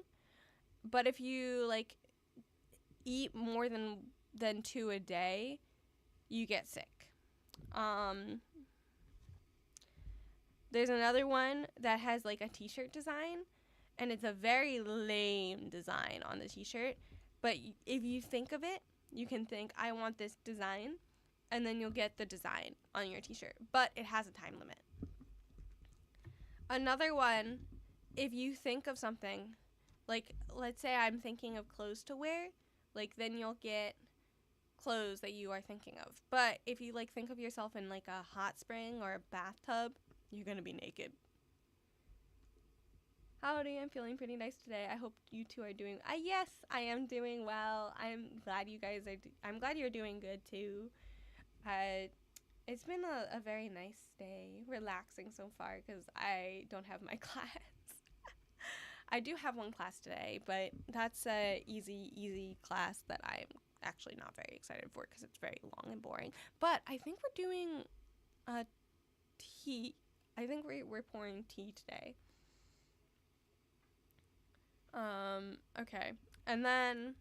But if you, like, eat more than 2 a day, you get sick. There's another one that has, like, a t-shirt design, and it's a very lame design on the t-shirt, but if you think of it, you can think, I want this design, and then you'll get the design on your t-shirt, but it has a time limit. Another one, if you think of something, like, let's say I'm thinking of clothes to wear, like, then you'll get clothes that you are thinking of. But if you, like, think of yourself in, like, a hot spring or a bathtub, you're gonna be naked. Howdy, I'm feeling pretty nice today. I hope you two are doing, yes, I am doing well. I'm glad you guys are, I'm glad you're doing good too. It's been a very nice day, relaxing so far, because I don't have my class. I do have one class today, but that's a easy class that I'm actually not very excited for because it's very long and boring. But I think we're doing tea. I think we're pouring tea today. Okay. And then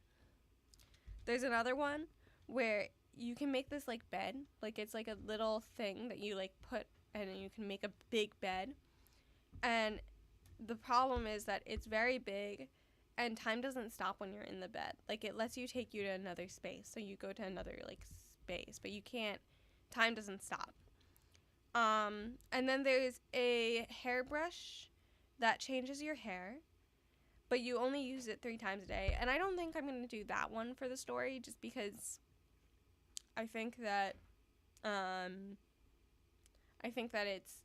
there's another one where you can make this, like, bed. Like, it's like a little thing that you, like, put, and you can make a big bed. And the problem is that it's very big, and time doesn't stop when you're in the bed. Like, it lets you take you to another space, so you go to another, like, space, but you can't, time doesn't stop. And then there's a hairbrush that changes your hair, but you only use it 3 times a day. And I don't think I'm going to do that one for the story, just because I think that it's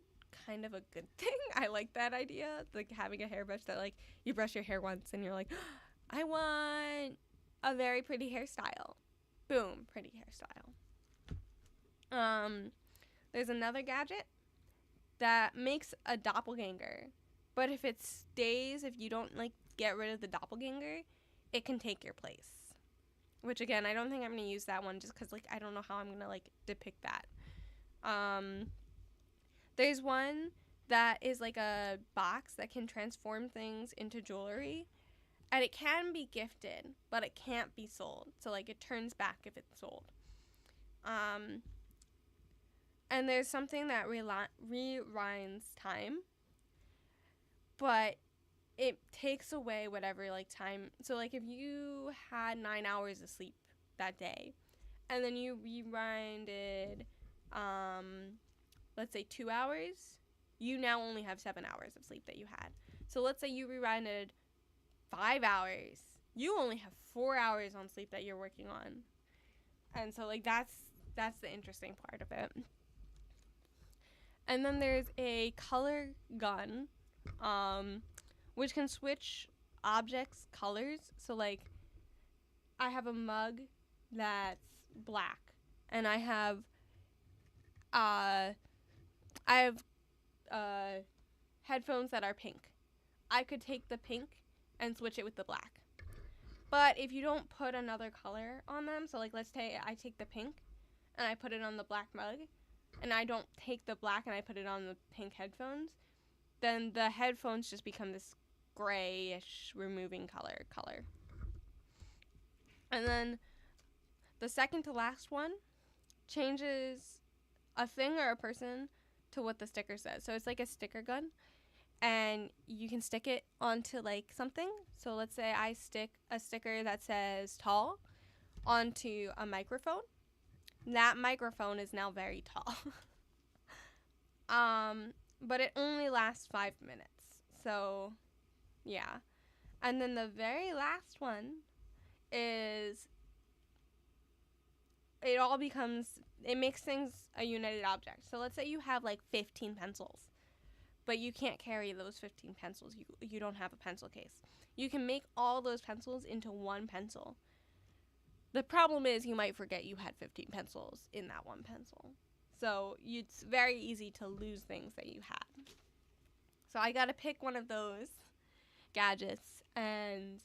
kind of a good thing. I like that idea, like, having a hairbrush that, like, you brush your hair once and you're like, I want a very pretty hairstyle. Boom, pretty hairstyle. There's another gadget that makes a doppelganger, but if you don't, like, get rid of the doppelganger, it can take your place. Which, again, I don't think I'm going to use that one just because, like, I don't know how I'm going to, like, depict that. There's one that is, like, a box that can transform things into jewelry, and it can be gifted, but it can't be sold. So, like, it turns back if it's sold. And there's something that rewinds time, but it takes away whatever, like, time. So, like, if you had 9 hours of sleep that day, and then you rewinded, let's say 2 hours, you now only have 7 hours of sleep that you had. So let's say you rewinded 5 hours, you only have 4 hours on sleep that you're working on. And so, like, that's the interesting part of it. And then there's a color gun, which can switch objects' colors. So, like, I have a mug that's black, and I have headphones that are pink. I could take the pink and switch it with the black. But if you don't put another color on them, so, like, let's say I take the pink and I put it on the black mug, and I don't take the black and I put it on the pink headphones, then the headphones just become this grayish removing color. And then the second to last one changes a thing or a person to what the sticker says. So it's like a sticker gun, and you can stick it onto, like, something. So let's say I stick a sticker that says tall onto a microphone. That microphone is now very tall. But it only lasts 5 minutes. So, yeah. And then the very last one is it makes things a united object. So let's say you have like 15 pencils, but you can't carry those 15 pencils. You don't have a pencil case. You can make all those pencils into one pencil. The problem is you might forget you had 15 pencils in that one pencil. So it's very easy to lose things that you had. So I got to pick one of those gadgets and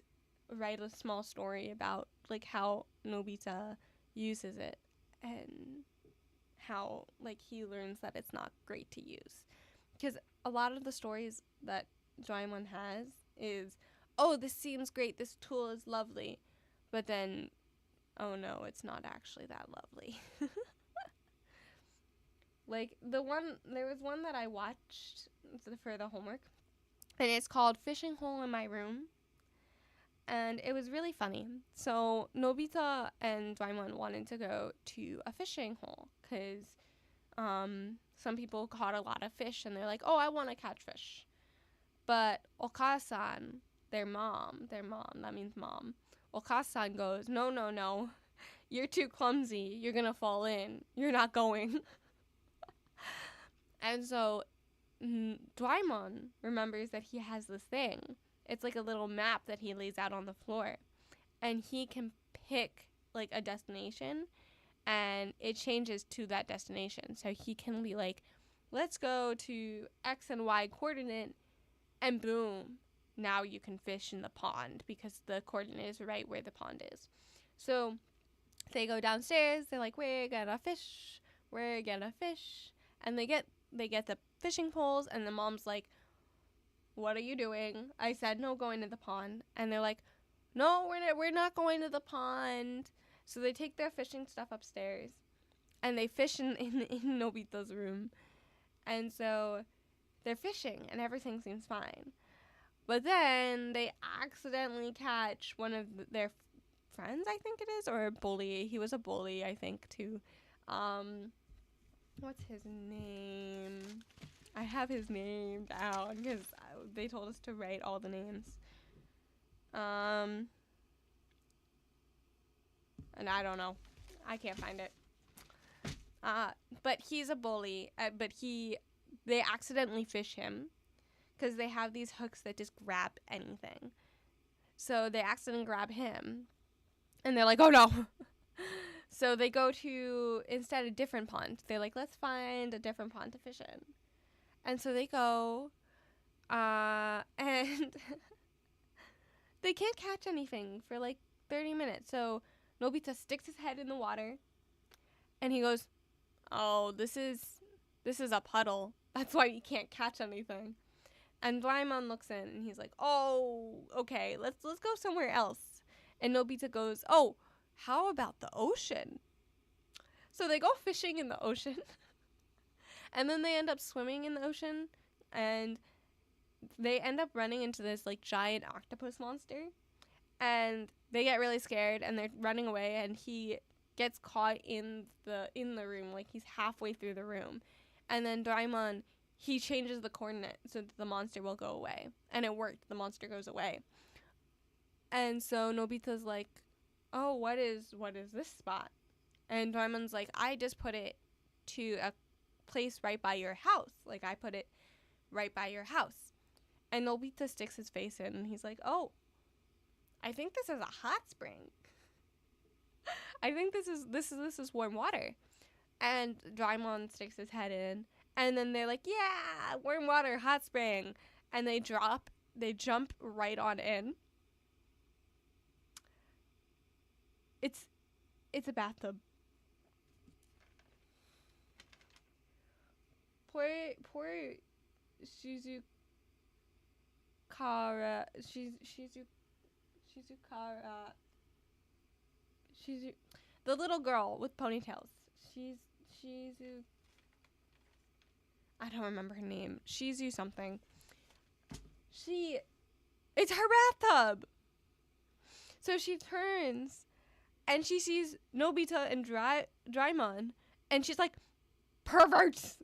write a small story about like how Nobita uses it and how like he learns that it's not great to use. Because a lot of the stories that Doraemon has is, oh, this seems great, this tool is lovely, but then, oh no, it's not actually that lovely. Like there was one that I watched for the homework, and it's called Fishing Hole in My Room, and it was really funny. So Nobita and Doraemon wanted to go to a fishing hole because some people caught a lot of fish, and they're like, oh, I want to catch fish. But Okasan, their mom, that means mom, Okasan goes, no, you're too clumsy, you're gonna fall in, you're not going. And so Doraemon remembers that he has this thing. It's like a little map that he lays out on the floor. And he can pick like a destination, and it changes to that destination. So he can be like, let's go to X and Y coordinate, and boom, now you can fish in the pond because the coordinate is right where the pond is. So they go downstairs, they're like, we're gonna fish. And they get the fishing poles, and the mom's like, what are you doing? I said no going to the pond. And they're like, no, we're not going to the pond. So they take their fishing stuff upstairs, and they fish in Nobita's room. And so they're fishing, and everything seems fine. But then they accidentally catch one of their friends, I think it is, or a bully. He was a bully, I think, too. What's his name? I have his name down because they told us to write all the names. And I don't know. I can't find it. But he's a bully. But they accidentally fish him because they have these hooks that just grab anything. So they accidentally grab him, and they're like, oh no. So they go to, instead, a different pond. They're like, let's find a different pond to fish in. And so they go, and they can't catch anything for like 30 minutes. So Nobita sticks his head in the water, and he goes, oh, this is a puddle. That's why you can't catch anything. And Doraemon looks in, and he's like, oh, okay, let's go somewhere else. And Nobita goes, oh, how about the ocean? So they go fishing in the ocean. And then they end up swimming in the ocean. And they end up running into this like giant octopus monster. And they get really scared, and they're running away. And he gets caught in the room. Like he's halfway through the room. And then Doraemon, he changes the coordinate so that the monster will go away. And it worked. The monster goes away. And so Nobita's like, oh, what is this spot? And Doraemon's like, I just put it to a place right by your house. Like, I put it right by your house. And Nobita sticks his face in, and he's like, oh, I think this is a hot spring. I think this is warm water. And Doraemon sticks his head in, and then they're like, yeah, warm water, hot spring. And they jump right on in. It's a bathtub. Poor Shizukara. The little girl with ponytails. Shizu. I don't remember her name. Shizu something. It's her bathtub. So she turns, and she sees Nobita and Doraemon, and she's like, perverts!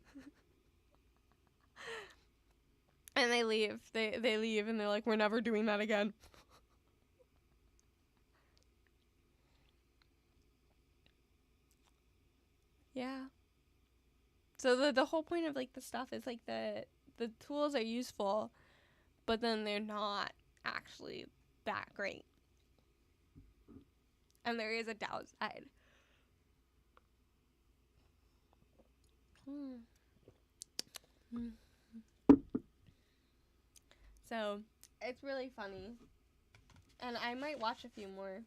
And they leave. They leave, and they're like, we're never doing that again. Yeah. So the whole point of like the stuff is like the tools are useful, but then they're not actually that great. And there is a downside. So it's really funny. And I might watch a few more.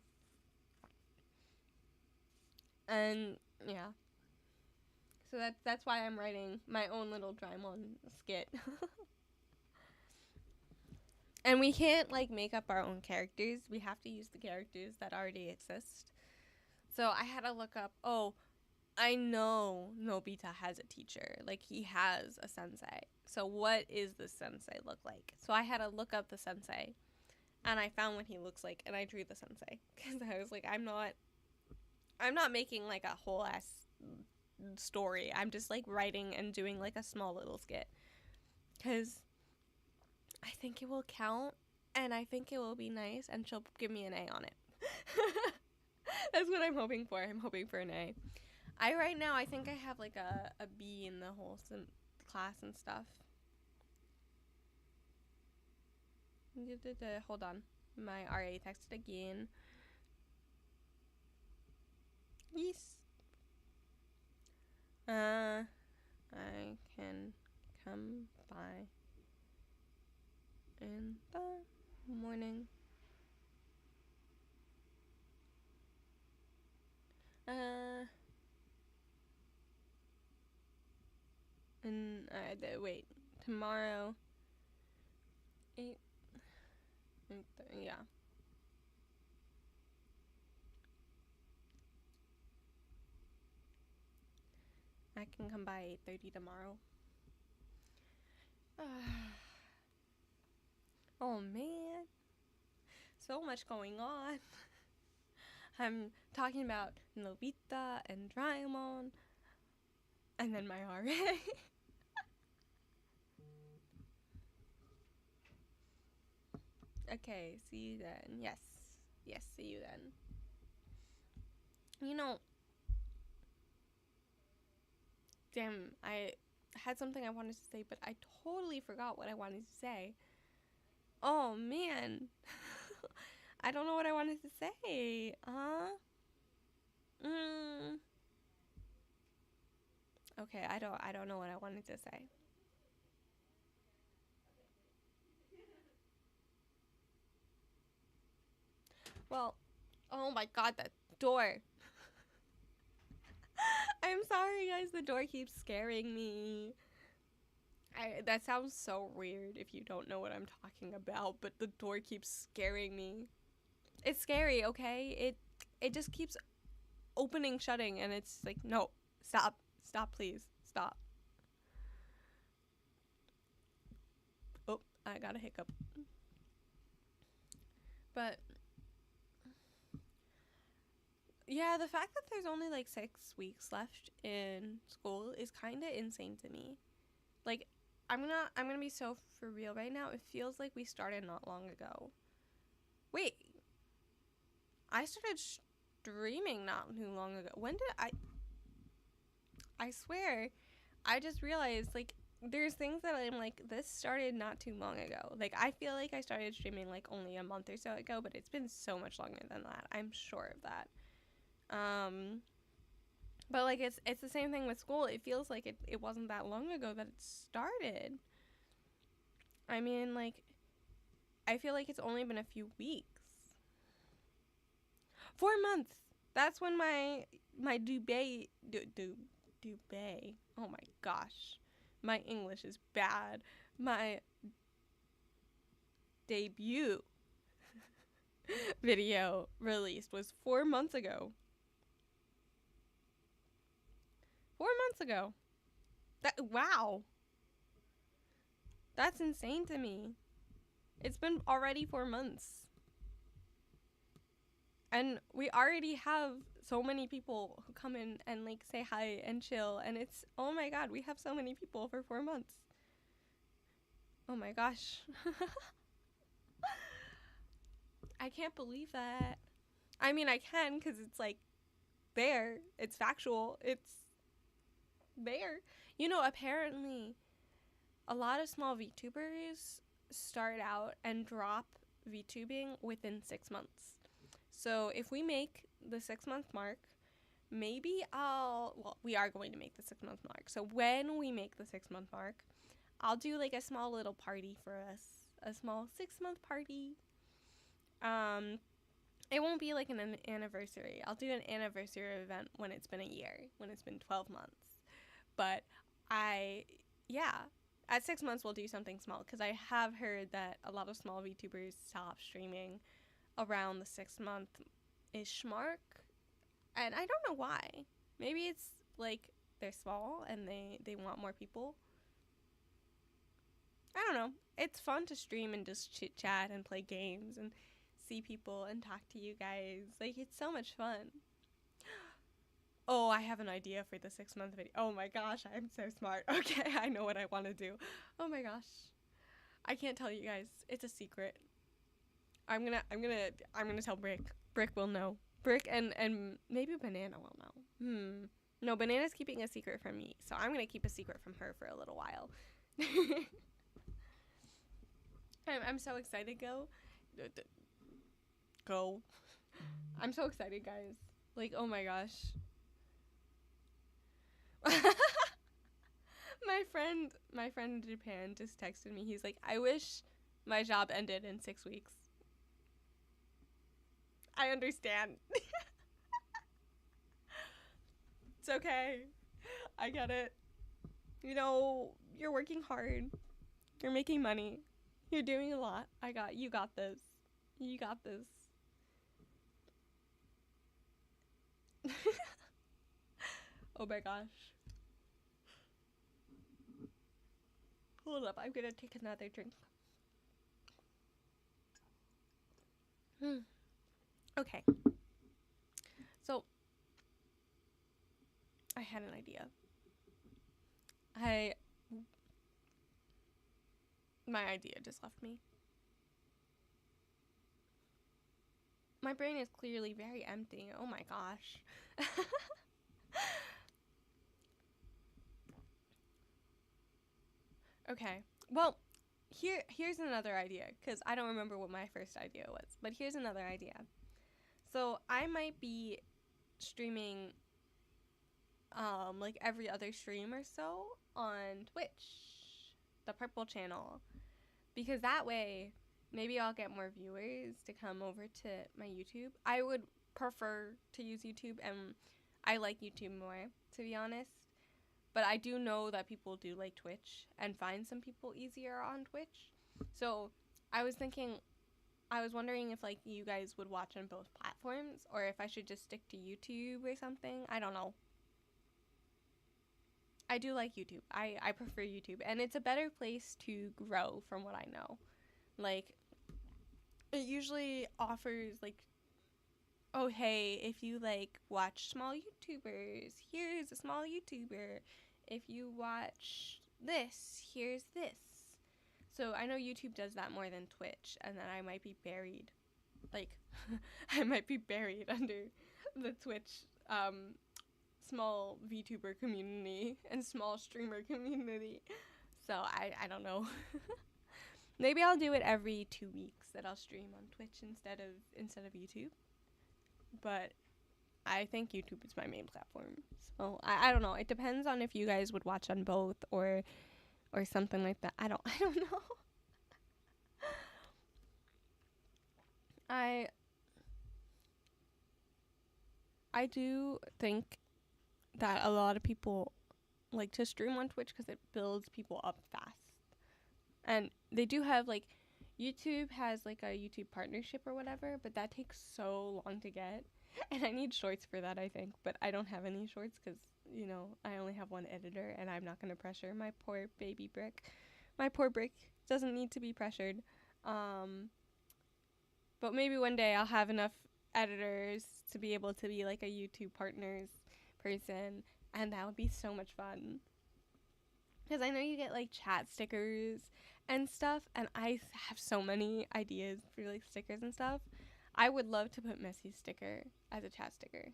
And yeah. So that's why I'm writing my own little Draimon skit. And we can't like make up our own characters. We have to use the characters that already exist. So I had to look up, I know Nobita has a teacher. Like, he has a sensei. So what is the sensei look like? So I had to look up the sensei. And I found what he looks like, and I drew the sensei. Because I was like, I'm not making, like, a whole ass story. I'm just, like, writing and doing, like, a small little skit. Because I think it will count, and I think it will be nice, and she'll give me an A on it. That's what I'm hoping for. I'm hoping for an A. Right now, I think I have like a B in the whole class and stuff. Hold on. My RA texted again. Yes. I can come by in the morning. And wait, tomorrow 8 yeah. I can come by 8:30 tomorrow. Oh man. So much going on. I'm talking about Nobita and Draimon and then my RA. Okay, see you then. Yes. Yes, see you then. You know, damn, I had something I wanted to say, but I totally forgot what I wanted to say. Oh, man. I don't know what I wanted to say. Okay, I don't know what I wanted to say. Well, oh my god, that door. I'm sorry, guys. The door keeps scaring me. That sounds so weird if you don't know what I'm talking about, but the door keeps scaring me. It's scary, okay? It just keeps opening, shutting, and it's like, no, stop, please, stop. Oh, I got a hiccup. But yeah, the fact that there's only like 6 weeks left in school is kind of insane to me. Like, I'm gonna be so for real right now. It feels like we started not long ago. Wait, I started streaming not too long ago. When did I swear, I just realized like there's things that I'm like, this started not too long ago. Like, I feel like I started streaming like only a month or so ago, but it's been so much longer than that. I'm sure of that. But like it's the same thing with school. It feels like it wasn't that long ago that it started. I mean, like, I feel like it's only been a few weeks. 4 months. That's when my Dubai. Oh my gosh, my English is bad. My debut video released was 4 months ago. 4 months ago. Wow. That's insane to me. It's been already 4 months. And we already have so many people who come in and like say hi and chill, and it's, oh my god, we have so many people for 4 months. Oh my gosh. I can't believe that. I mean, I can, because it's like there. It's factual. It's there. Apparently, a lot of small VTubers start out and drop VTubing within 6 months. So if we make the 6 month mark, we are going to make the 6 month mark. So when we make the 6 month mark, I'll do like a small little party for us, a small 6 month party. It won't be like an anniversary. I'll do an anniversary event when it's been a year, when it's been 12 months. But at 6 months we'll do something small, because I have heard that a lot of small VTubers stop streaming around the 6 month-ish mark. And I don't know why. Maybe it's like they're small and they want more people. I don't know. It's fun to stream and just chit chat and play games and see people and talk to you guys. Like, it's so much fun. Oh, I have an idea for the 6 month video. Oh my gosh, I'm so smart. Okay, I know what I want to do. Oh my gosh. I can't tell you guys. It's a secret. I'm gonna tell Brick. Brick will know. Brick and maybe Banana will know. No, Banana's keeping a secret from me, so I'm gonna keep a secret from her for a little while. I'm so excited. Go. I'm so excited, guys. Like, oh my gosh. my friend in Japan just texted me. He's like, I wish my job ended in 6 weeks. I understand. It's okay. I get it. You're working hard. You're making money. You're doing a lot. You got this. You got this. Oh my gosh. Hold up, I'm gonna take another drink. Okay. So, I had an idea. My idea just left me. My brain is clearly very empty. Oh my gosh. Okay. Well, here's another idea, because I don't remember what my first idea was. But here's another idea. So I might be streaming like every other stream or so on Twitch, the purple channel, because that way maybe I'll get more viewers to come over to my YouTube. I would prefer to use YouTube, and I like YouTube more, to be honest. But I do know that people do like Twitch and find some people easier on Twitch. So I was wondering if like you guys would watch on both platforms, or if I should just stick to YouTube or something. I don't know. I do like YouTube. I prefer YouTube, and it's a better place to grow from what I know. Like, it usually offers like, oh hey, if you like watch small YouTubers, here's a small YouTuber. If you watch this, here's this. So I know YouTube does that more than Twitch, and then I might be buried. Like, I might be buried under the Twitch small VTuber community and small streamer community. So I don't know. Maybe I'll do it every 2 weeks, that I'll stream on Twitch instead of YouTube. But I think YouTube is my main platform. So I don't know. It depends on if you guys would watch on both or something like that. I don't know. I do think that a lot of people like to stream on Twitch because it builds people up fast. And they do have like, YouTube has like a YouTube partnership or whatever, but that takes so long to get. And I need shorts for that, I think. But I don't have any shorts because, I only have one editor, and I'm not going to pressure my poor baby Brick. My poor Brick doesn't need to be pressured. But maybe one day I'll have enough editors to be able to be like a YouTube partners person, and that would be so much fun. Because I know you get like chat stickers and stuff, and I have so many ideas for like stickers and stuff. I would love to put Messy's sticker as a chat sticker.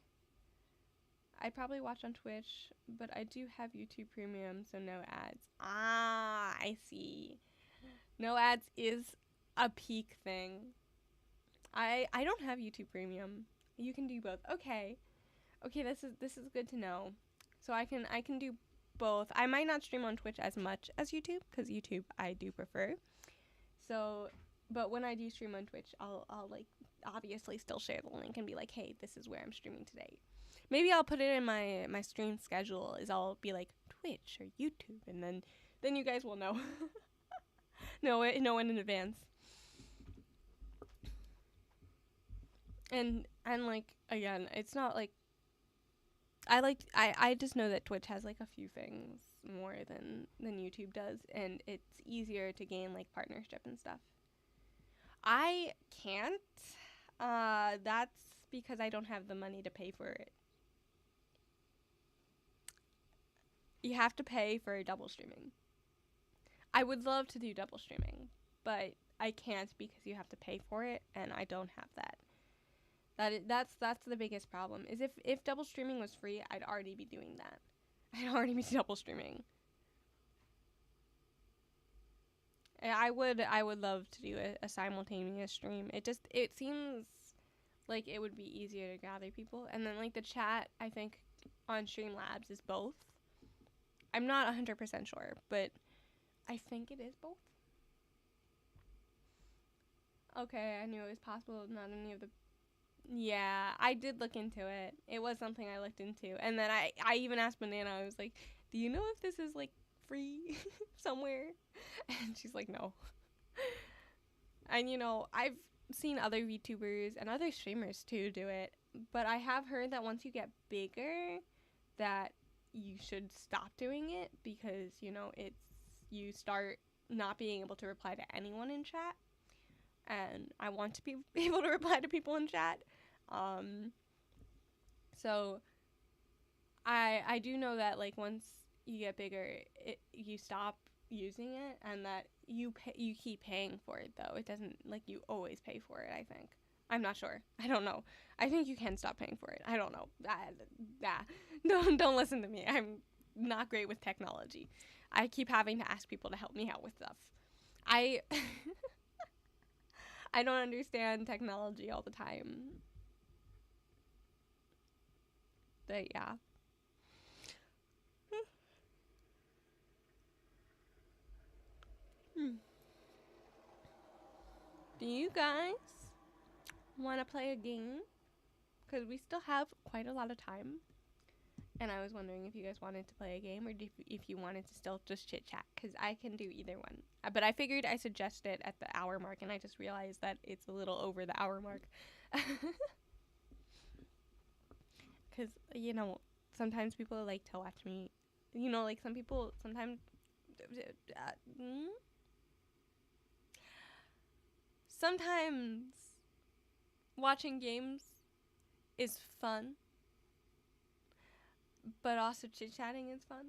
I probably watch on Twitch, but I do have YouTube Premium, so no ads. Ah, I see. No ads is a peak thing. I don't have YouTube Premium. You can do both. Okay. Okay, this is good to know. So I can do both. I might not stream on Twitch as much as YouTube cuz YouTube I do prefer. So, but when I do stream on Twitch, I'll like obviously still share the link and be like, "Hey, this is where I'm streaming today." Maybe I'll put it in my stream schedule. Is I'll be like Twitch or YouTube, and then you guys will know. know in advance. And like again, it's not like I just know that Twitch has like a few things more than YouTube does, and it's easier to gain like partnership and stuff. I can't. That's because I don't have the money to pay for it. You have to pay for double streaming. I would love to do double streaming, but I can't because you have to pay for it, and I don't have that. That's the biggest problem. Is if double streaming was free, I'd already be doing that. I'd already be double streaming. And I would love to do a simultaneous stream. It seems like it would be easier to gather people, and then like the chat I think on Streamlabs is both. I'm not 100% sure, but I think it is both. Okay, I knew it was possible. Not any of the. Yeah, I did look into it. It was something I looked into, and then I even asked Banana. I was like, "Do you know if this is like free somewhere?" And she's like, "No." And I've seen other YouTubers and other streamers too do it, but I have heard that once you get bigger, that you should stop doing it because it's you start not being able to reply to anyone in chat, and I want to be able to reply to people in chat. So I do know that like once you get bigger, you stop using it, and that you keep paying for it though. It doesn't like you always pay for it. I think. I'm not sure. I don't know. I think you can stop paying for it. I don't know. Don't listen to me. I'm not great with technology. I keep having to ask people to help me out with stuff. I I don't understand technology all the time. But yeah. Do you guys want to play a game? Because we still have quite a lot of time. And I was wondering if you guys wanted to play a game or if you wanted to still just chit chat. Because I can do either one. But I figured I suggest it at the hour mark. And I just realized that it's a little over the hour mark. Because, sometimes people like to watch me. Like some people sometimes. Sometimes watching games is fun, but also chit chatting is fun.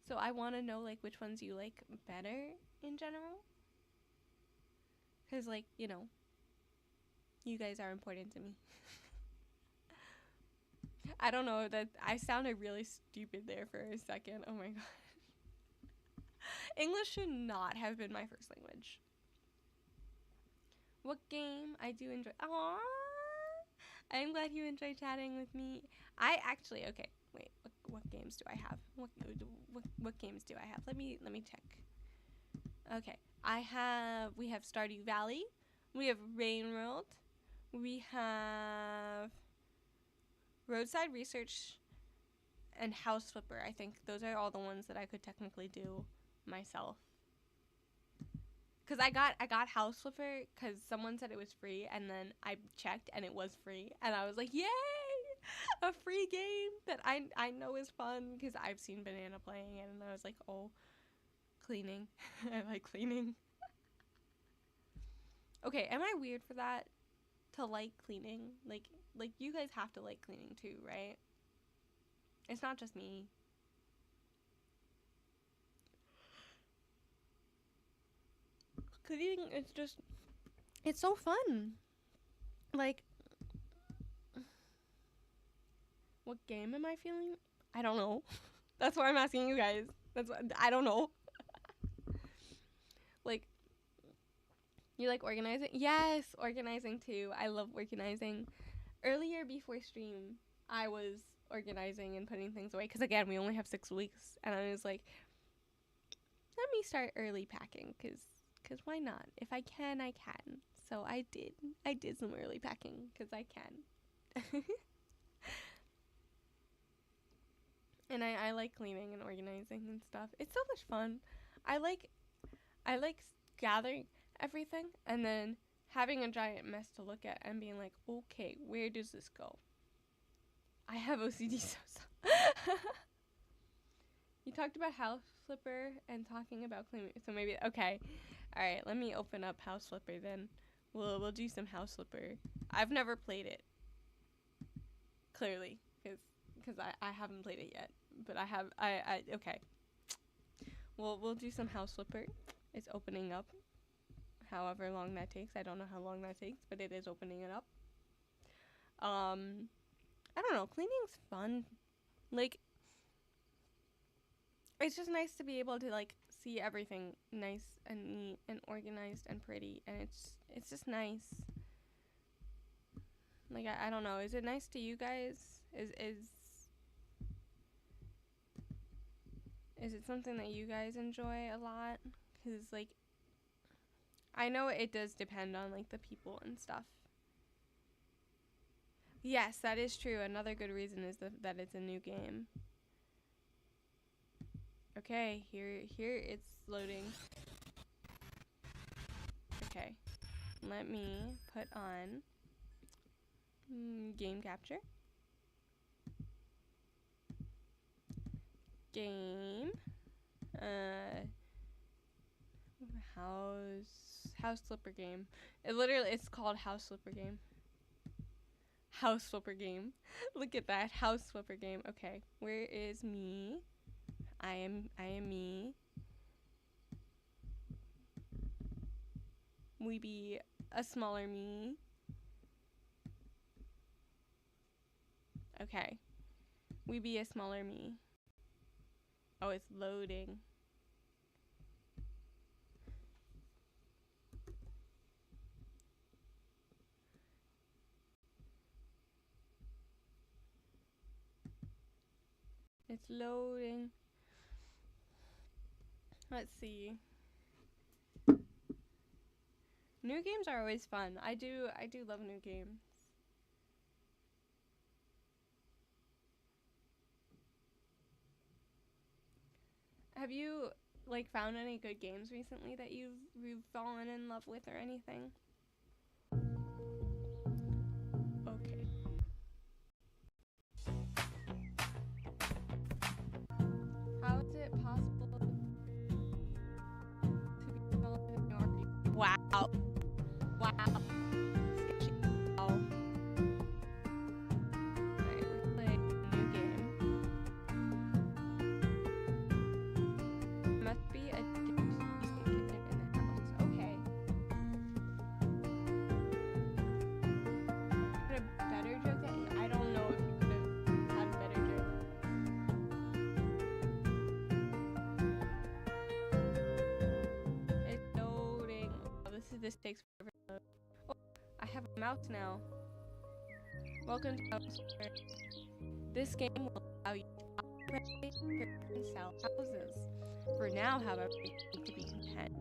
So I want to know like which ones you like better in general. Because you guys are important to me. I don't know, that I sounded really stupid there for a second. Oh my god. English should not have been my first language. What game I do enjoy? Aww. I'm glad you enjoy chatting with me. I actually, okay, wait. What games do I have? What games do I have? Let me check. Okay, we have Stardew Valley. We have Rain World. We have Roadside Research and House Flipper. I think those are all the ones that I could technically do myself. Cause I got House Flipper because someone said it was free, and then I checked and it was free, and I was like, yay, a free game that I know is fun because I've seen Banana playing it, and I was like, oh, cleaning. I like cleaning. Okay, am I weird for that? To like cleaning? Like you guys have to like cleaning too, right? It's not just me. Cleaning, it's so fun. Like, What game am I feeling? I don't know. That's why I'm asking you guys. That's what, I don't know. Like, you like organizing? Yes, organizing too. I love organizing. Earlier before stream, I was organizing and putting things away because again, we only have 6 weeks, and I was like, let me start early packing because why not? If I can, I can. So I did some early packing because I can. And I like cleaning and organizing and stuff. It's so much fun. I like gathering everything and then having a giant mess to look at and being like, okay, where does this go? I have OCD so. You talked about House Flipper and talking about cleaning, so maybe okay. All right, let me open up House Flipper then. We'll do some House Flipper. I've never played it. Clearly, because I haven't played it yet, but I okay. We'll do some House Flipper. It's opening up. However long that takes, I don't know how long that takes, but it is opening it up. I don't know. Cleaning's fun. Like, it's just nice to be able to like see everything nice and neat and organized and pretty, and it's just nice. Like I don't know. Is it nice to you guys? Is it something that you guys enjoy a lot? Cause like, I know it does depend on like the people and stuff. Yes, that is true. Another good reason is that it's a new game. Okay, here it's loading. Okay, let me put on game capture. Game. House Flipper game. It's called House Flipper game. House Flipper game. Look at that, House Flipper game. Okay, where is me? I am me. We be a smaller me. Okay, we be a smaller me. Oh, it's loading. It's loading. Let's see. New games are always fun. I do love new games. Have you like found any good games recently that you've fallen in love with or anything? Okay. How is it possible to be smaller than you are? Wow. Wow. Sketchy. Wow. Alright, we're playing a new game. Must be a decent kitchen in the house. Okay. Had a better joke that I don't know if you could have had a better joke. It's loading. Oh, this takes forever. Oh, I have a mouse now. Welcome to House Flipper. This game will allow you to operate and sell houses. For now, however, you need to be content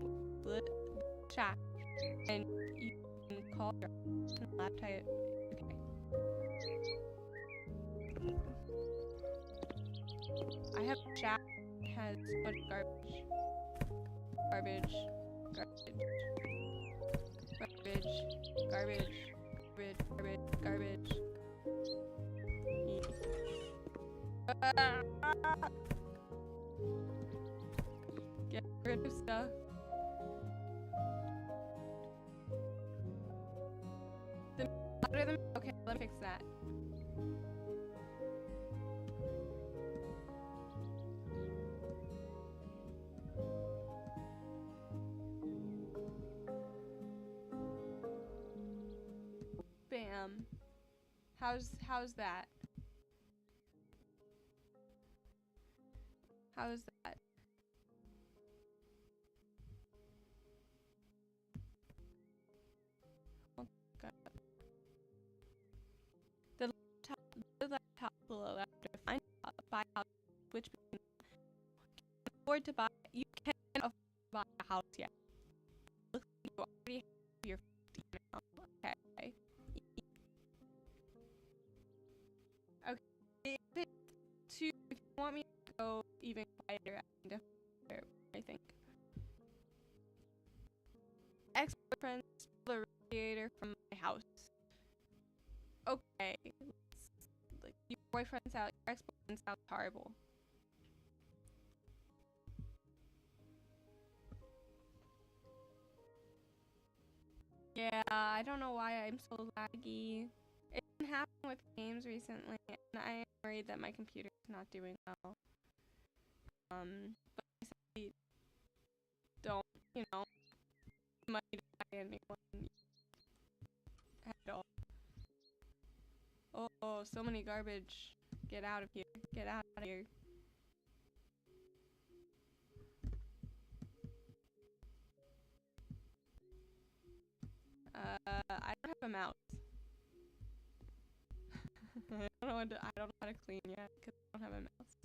with the shack, and you can call your laptop. Okay. I have a shack that has so much garbage. Garbage. Garbage. Garbage. Garbage. Garbage. Garbage. Garbage. Get rid of stuff. Okay, let me fix that. Bam. How's that? How's that? Oh, God. The laptop below that to find out buy a house, which means you can afford to buy. You can't afford to buy a house yet. Looks like you already have your 50 now. Okay. Okay. If you want me to go even quieter, I can definitely, I think. Ex-boyfriend stole the radiator from my house. Okay. Like, your ex-boyfriend sounds horrible. Yeah, I don't know why I'm so laggy. It's been happening with games recently, and I am worried that my computer's not doing well. But I say don't, money to buy anyone at all. Oh, so many garbage. Get out of here. Get out of here. I don't have a mouse. I don't know how to clean yet because I don't have a mouse.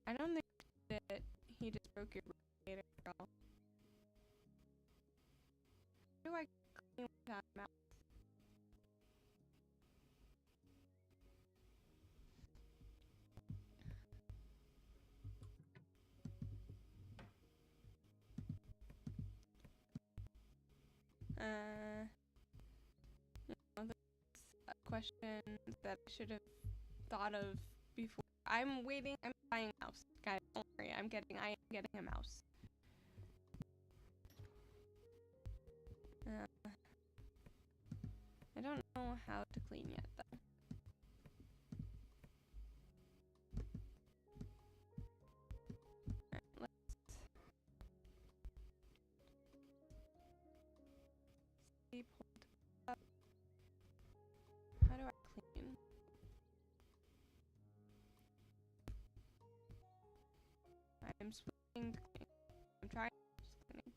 I don't think that he just broke your radiator, girl. How do I clean without a mouse? That's a question that I should have thought of before. I'm waiting. I'm buying a mouse, guys. Don't worry. I am getting a mouse. I don't know how to clean yet, though. Alright, let's see. Hold up. How do I clean? I'm switching to clean. I'm trying cleaning.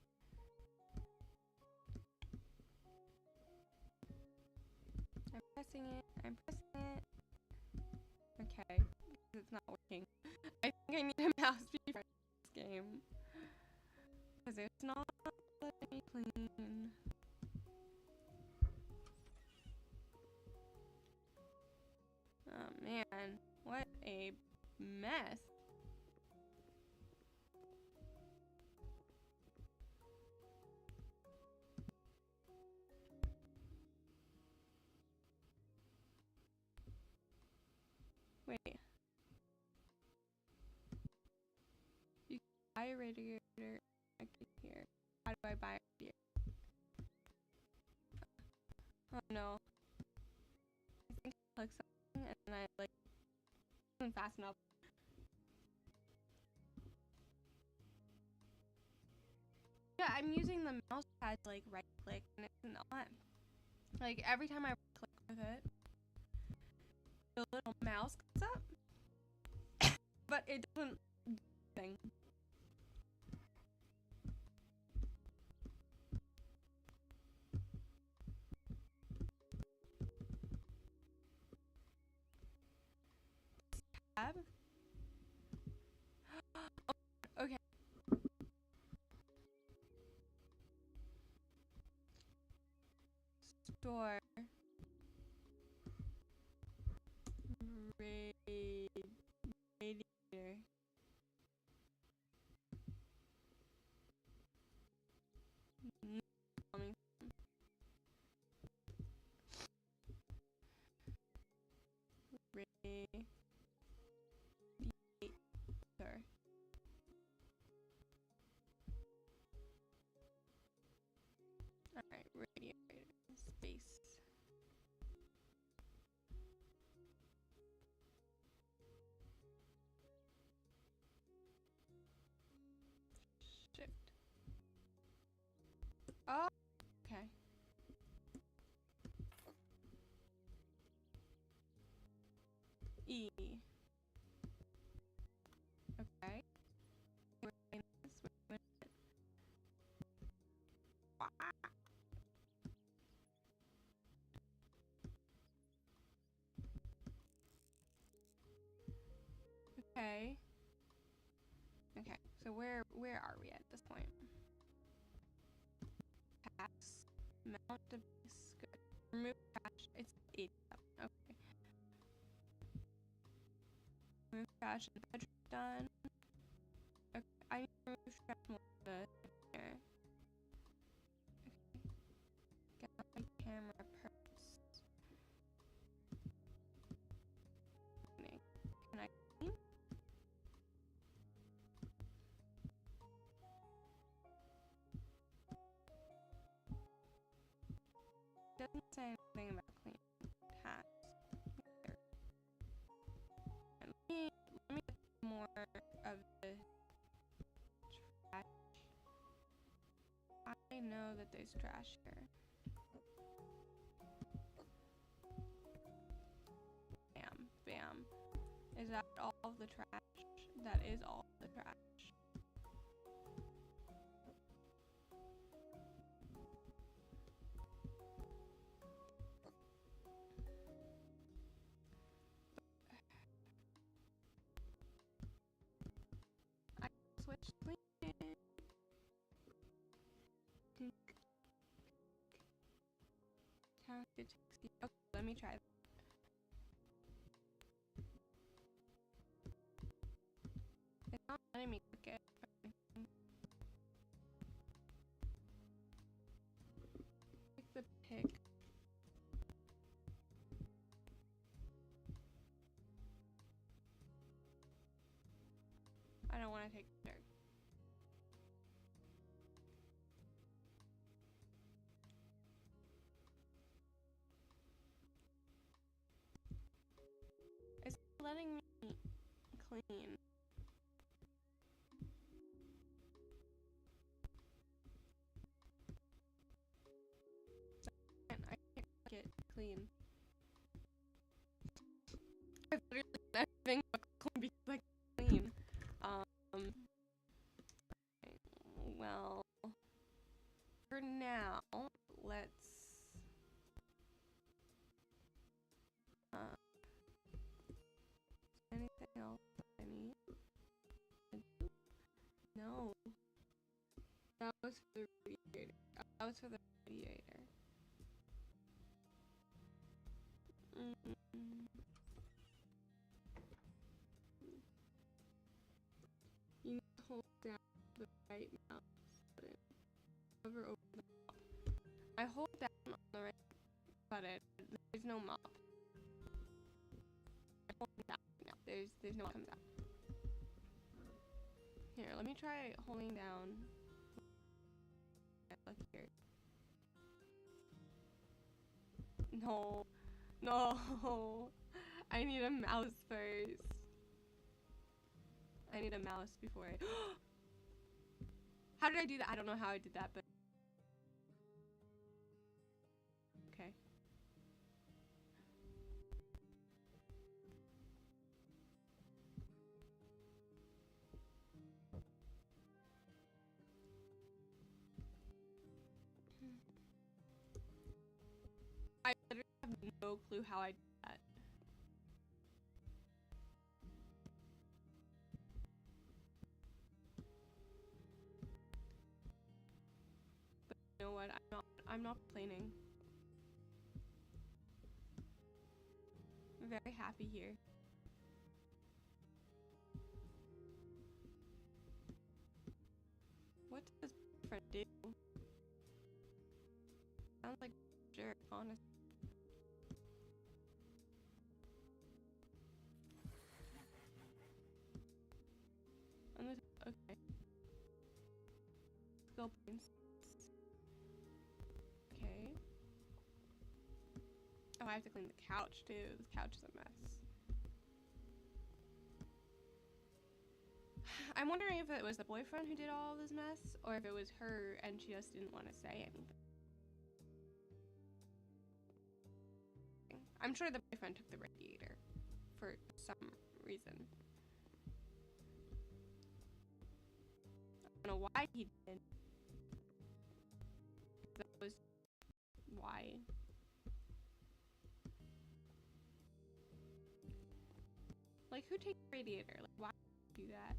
I'm pressing it. Okay, it's not working. I think I need a mouse before this game. Because it's not letting me clean. Oh man, what a mess. Wait. You can buy a radiator here. How do I buy a radiator? Oh no. I think I click something and then I wasn't fast enough. Yeah, I'm using the mouse pad to right click and it's not. Like every time I right click with it, the little mouse comes up. But it doesn't do anything. Tab. Okay. Store. Radiator. Coming. Radiator. Alright, radiator. Space. Shift. Oh, okay. E. So where are we at this point? Pass. Mount device. Good. Remove trash. It's 87. Okay. Remove trash in the bedroom. Done. Okay. I need to remove trash more of the here. Okay. Gallery, camera, purse. Can I clean? Doesn't say anything about clean tasks. Let me get more of the trash. I know that there's trash here. Bam, bam. Is that all of the trash? That is all of the trash. I switched clean. Counted 60. Okay, let me try that. It's not letting me click it. Pick the pick. I don't want to take the dirt. It's letting me clean. I can't get clean. I've literally done everything but clean because I can't clean. Well, for now, let's anything else that I need? No. That was for the radiator. That was for the radiator. You need to hold down the right mouse button. Hover over the mop. I hold down on the right button. There's no mop. I hold it down now. There's no mop comes out. Here, let me try holding down. Look here. No. No. I need a mouse first. I need a mouse before I... How did I do that? I don't know how I did that, but... Okay. I literally have no clue how I did that. But you know what? I'm not complaining. I'm very happy here. What does friend do? Sounds like a jerk, honestly. Okay. Skill points. Okay. Oh, I have to clean the couch too. This couch is a mess. I'm wondering if it was the boyfriend who did all this mess, or if it was her and she just didn't want to say anything. I'm sure the boyfriend took the radiator for some reason. I don't know why he did. That was why. Like, who takes the radiator? Like, why do that?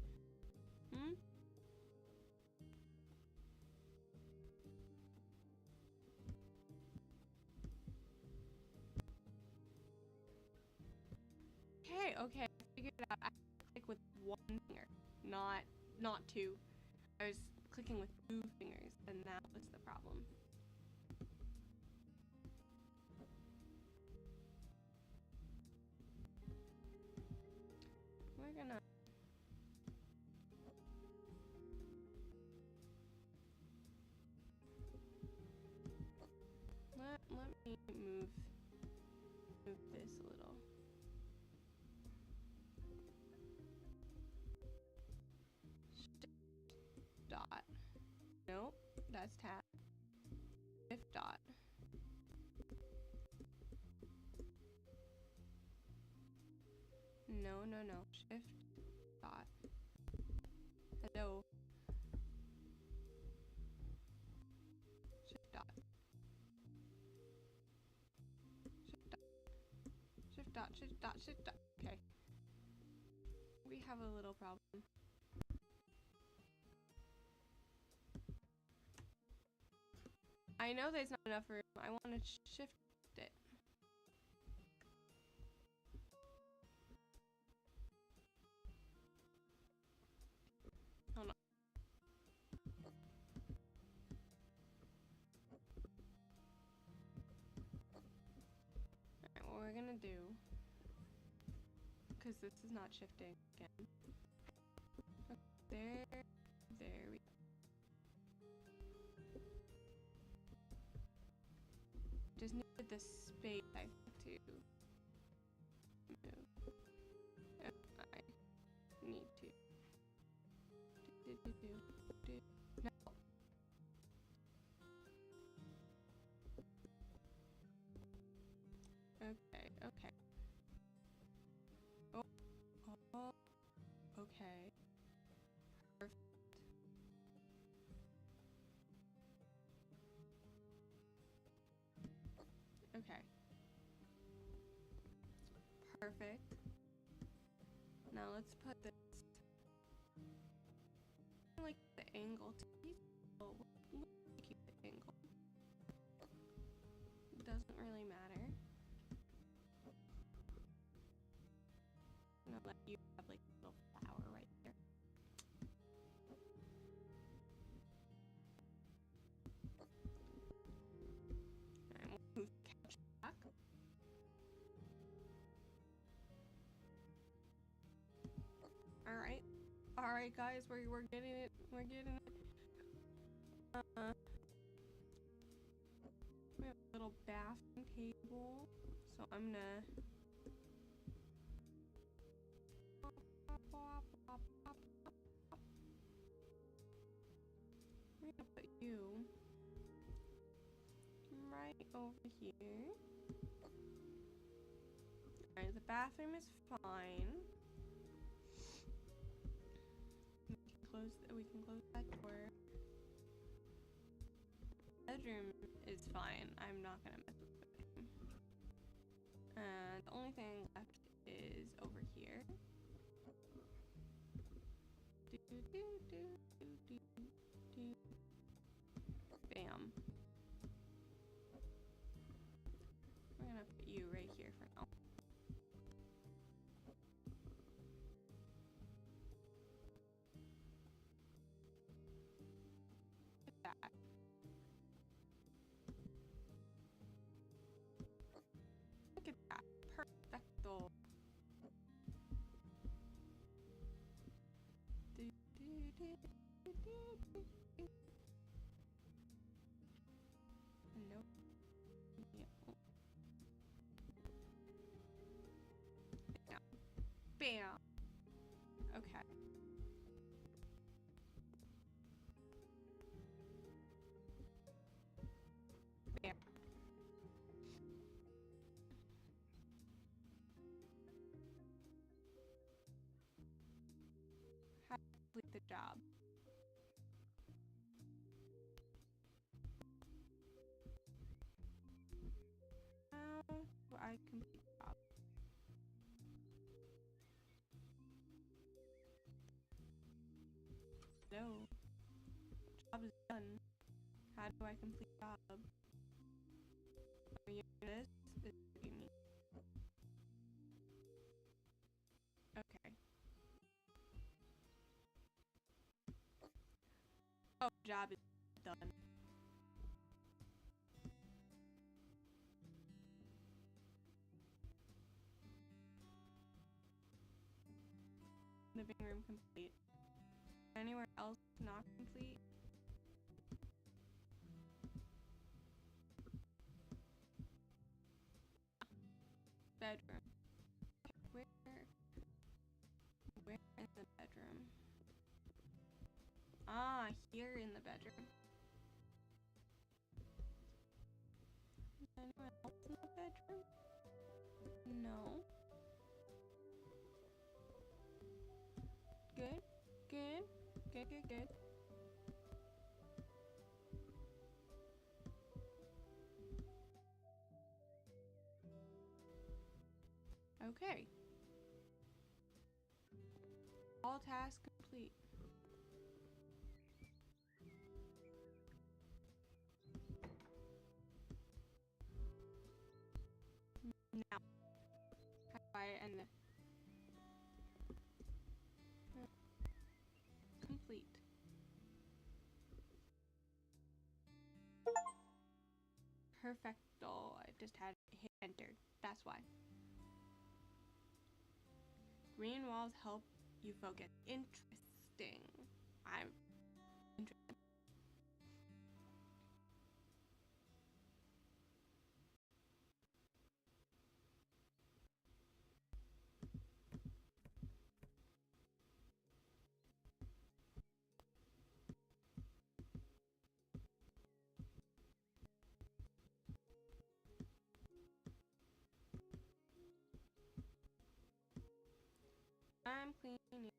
okay, I figured it out. I click with one finger, not two. I was clicking with 2 fingers, and that was the problem. We're gonna let me move this a little. Shift dot. Nope, that's tab. Shift dot. No, no, no. Shift dot. Hello. Shift dot. Shift dot. Shift dot. Shift dot. Shift dot. Okay. We have a little problem. I know there's not enough room. I want to shift it. Hold on. Alright, what we're gonna do, because this is not shifting again. Okay, there we go. Just needed the space, I think, to move. If I need to. No. Okay, okay. Oh, okay. Perfect. Okay. Perfect. Now let's put this like the angle to be. Oh, we'll keep the angle. It doesn't really matter. I'm gonna let you have like a little flower right there. And we'll move the couch back. Alright guys, we're getting it. We're getting it. We have a little bathroom table. So I'm gonna put you right over here. Alright, the bathroom is fine. We can close that door. Bedroom is fine. I'm not gonna mess with the bedroom. The only thing left is over here. Bam. We're gonna put you right here for now. That. Look at that. Perfecto. Nope. Yeah. Bam. Bam. Okay. Bam. How to complete the job. How do I complete the job? No. Job is done. How do I complete the job? Are you this? Is you me? Oh, job is done. Living room complete. Anywhere else not complete? Bedroom. Where is the bedroom? Ah, here in the bedroom. Is anyone else in the bedroom? No. Good. Good. Good, good, good. Okay. All tasks complete. Now, how do I end this? Complete. Perfecto. I just had hit enter. That's why. Green walls help you focus. Interesting. I'm interested. I'm cleaning.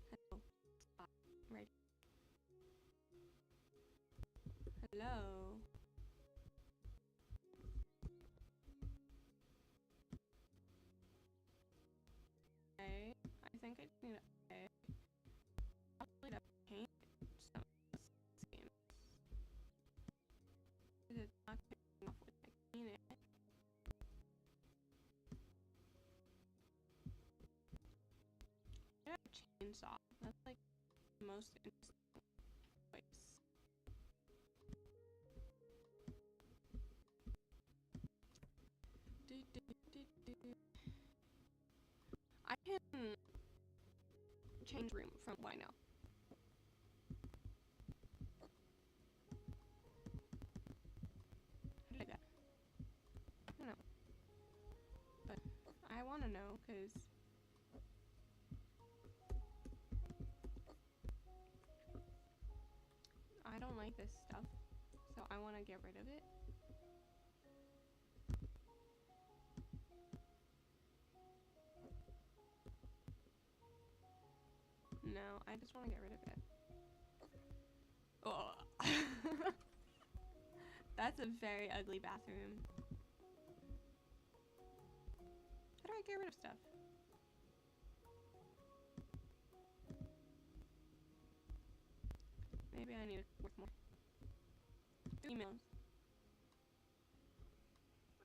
Hello. Spot. Right. Hello. Okay. I think I need to probably to paint some of this seams. It's not getting off when I clean it. I have a chainsaw. That's like the most interesting place. I can change room from what I know. How did I get? I don't know. But I want to know because I don't like this stuff. So I want to get rid of it. No, I just want to get rid of it. Oh. That's a very ugly bathroom. How do I get rid of stuff? Maybe I need to work more. Emails.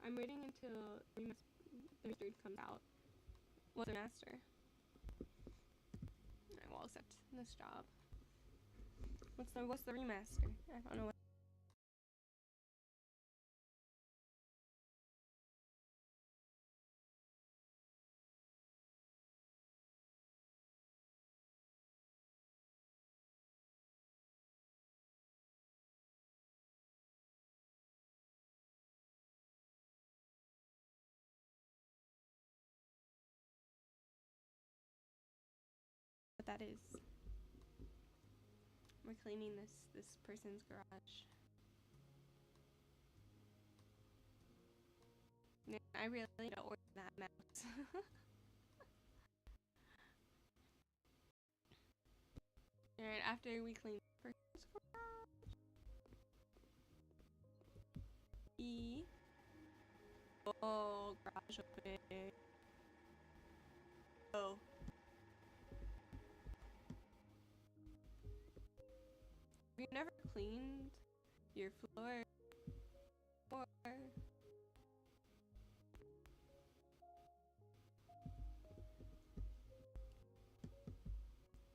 I'm waiting until the remastered comes out. What's the master? I will accept this job. What's the remaster? I don't know what. That is. We're cleaning this person's garage. Yeah, I really need to order that mouse. Alright, after we clean the person's garage. E. Oh, garage opening. Oh. Have you never cleaned your floor? Or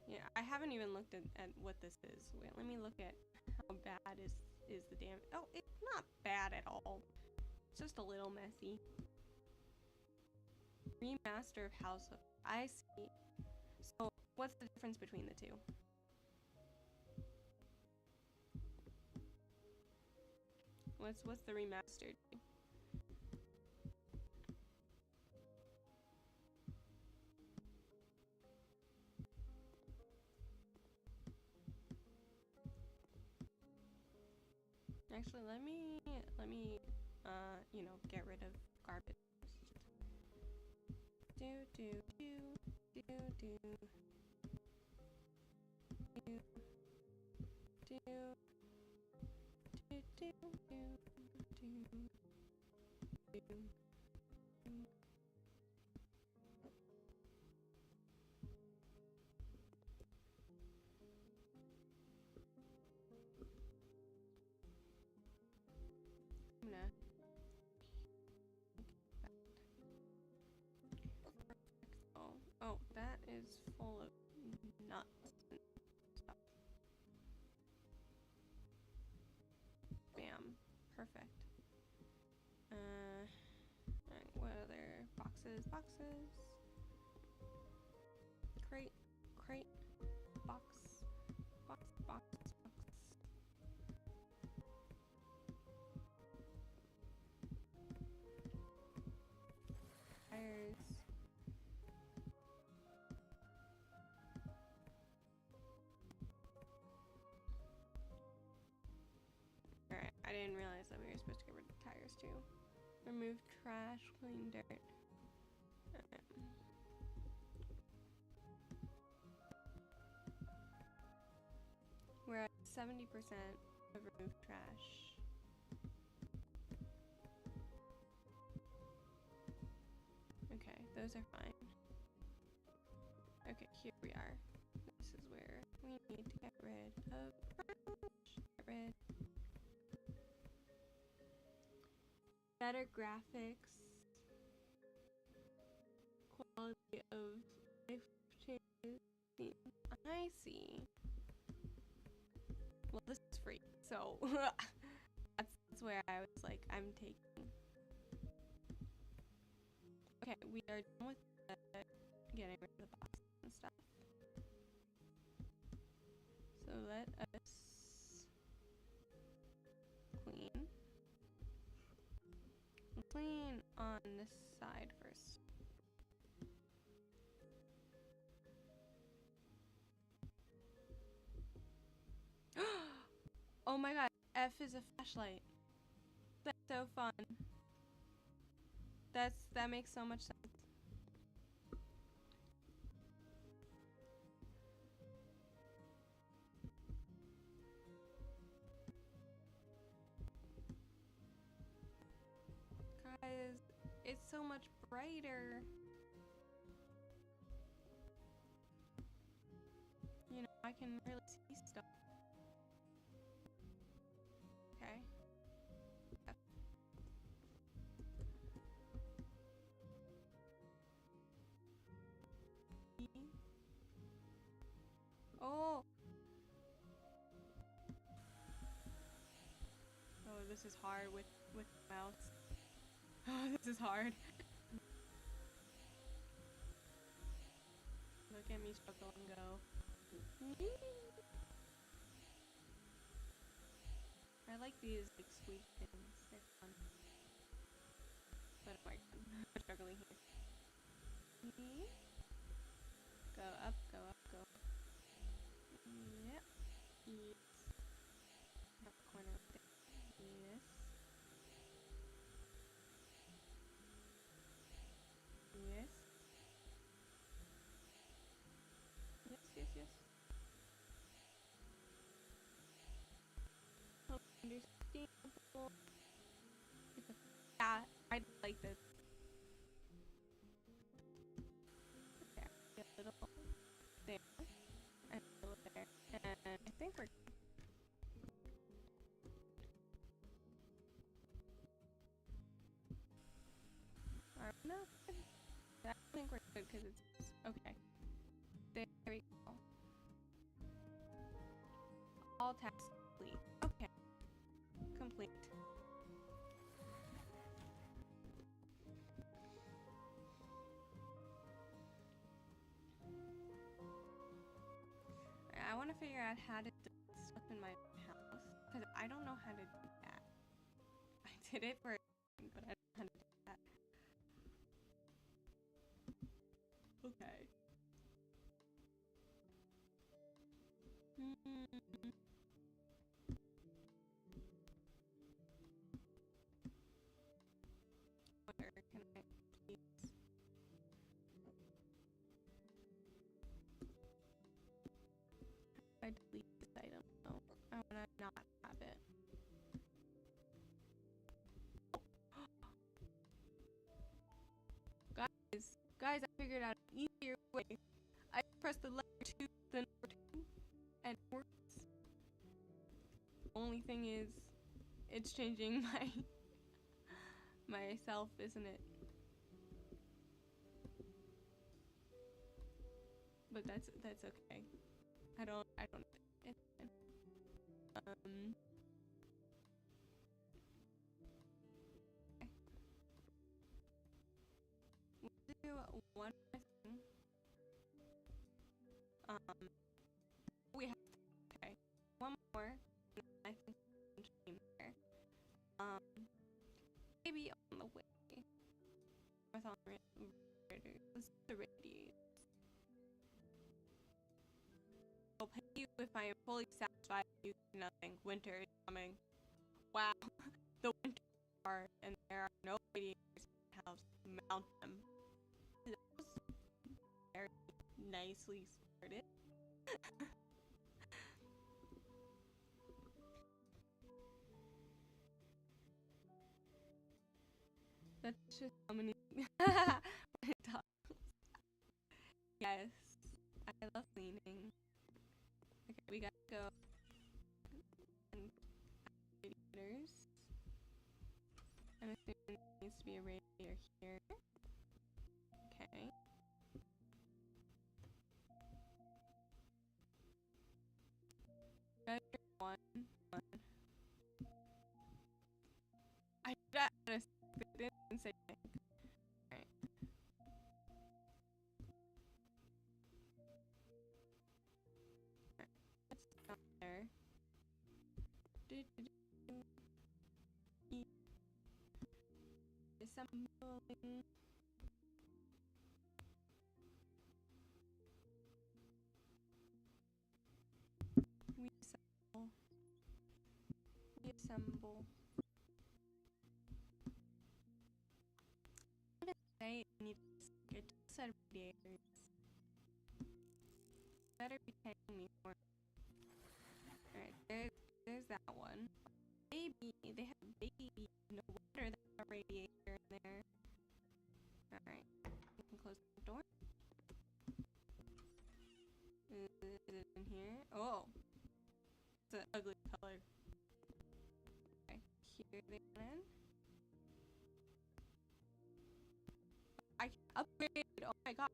yeah, I haven't even looked at what this is. Wait, let me look at how bad is the damage. Oh, it's not bad at all. It's just a little messy. Remaster of House of... I see. So, what's the difference between the two? What's the remastered? Actually, let me you know, get rid of garbage. Do do do do do do do do do do do do. I'm gonna oh, that is full of nuts and stuff. Bam. Perfect. Alright, what other boxes? Crate, box. Tires. Alright, I didn't realize that we were supposed to get rid of tires too. Remove trash, clean dirt. Alright. We're at 70% of removed trash. Okay, those are fine. Okay, here we are. This is where we need to get rid of trash. Get rid. Better graphics. Quality of life changes. I see. Well, this is free, so that's where I was like, I'm taking. Okay, we are done with getting rid of the boxes and stuff. So let us clean on this side first. Oh my god, F is a flashlight. That's so fun. That makes so much sense. Guys, it's so much brighter. You know, I can really see stuff. Okay. Oh. Oh, this is hard with mouse. Oh, this is hard. Look at me struggle and go. I like these like squeak things. They're fun. But oh my god, I'm struggling here. Go up, go up, go. Yep. Yes. Have a corner right there. Yes. Yes. Yes, yes, yes. Understandable. Yeah, I like this. There. A little there. And a little there. And I think we're no, I think we're good because it's okay. There we go. All tasks complete. Okay. Complete. I want to figure out how to do stuff in my house, because I don't know how to do that. I did it for a second, but I don't know how to do that. Okay. Where can I please? How do I delete this item? Oh, I want to not have it. Guys, I figured out an easier way. I press the letter 2, the number 2, and it works. The only thing is, it's changing myself, isn't it? But that's okay. I don't. It's fine. Okay. We'll do one more thing. We have okay. One more. I think came there. Maybe on the way. Marathon radiators. Let's do the radiators. I'll pay you if I am fully satisfied with nothing. Winter is coming. Wow. The winter are, and there are no radiators in the house. Mount them. That was very nicely sorted. That's just how many Yes. I love cleaning. Okay, we gotta go and radiators. I'm assuming there needs to be a radiator here. Okay. One. I didn't say anything. Alright. That's down there. Assembling. Reassemble. What did I say? I need to it just said radiators. Better be taking me for. Alright, there's that one. Baby, they have a baby. No wonder there's a radiator in there. Alright, we can close the door. Is it in here? Oh, it's an ugly color. Okay, here they went in. I can upgrade. Oh my god.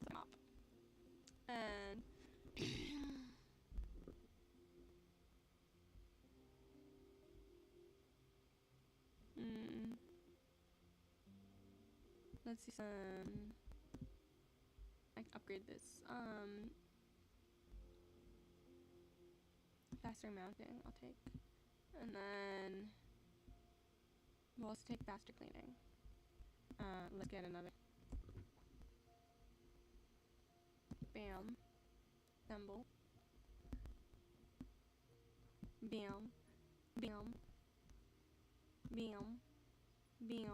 Stop. And let's see some. I can upgrade this. Faster mounting, I'll take. And then we'll also take faster cleaning. Let's get another. Bam. Assemble. Bam. Bam. Bam. Bam.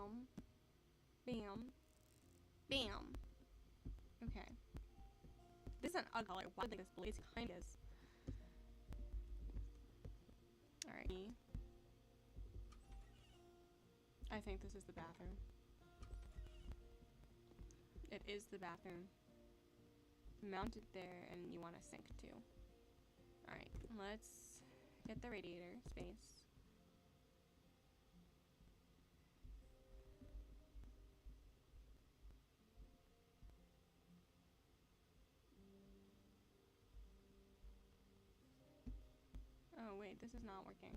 Bam. Bam. Okay. This is an ugly color. Why do this blaze kind is? Alright. I think this is the bathroom. It is the bathroom. Mount it there, and you want a sink too. Alright, let's get the radiator space. Oh wait, this is not working.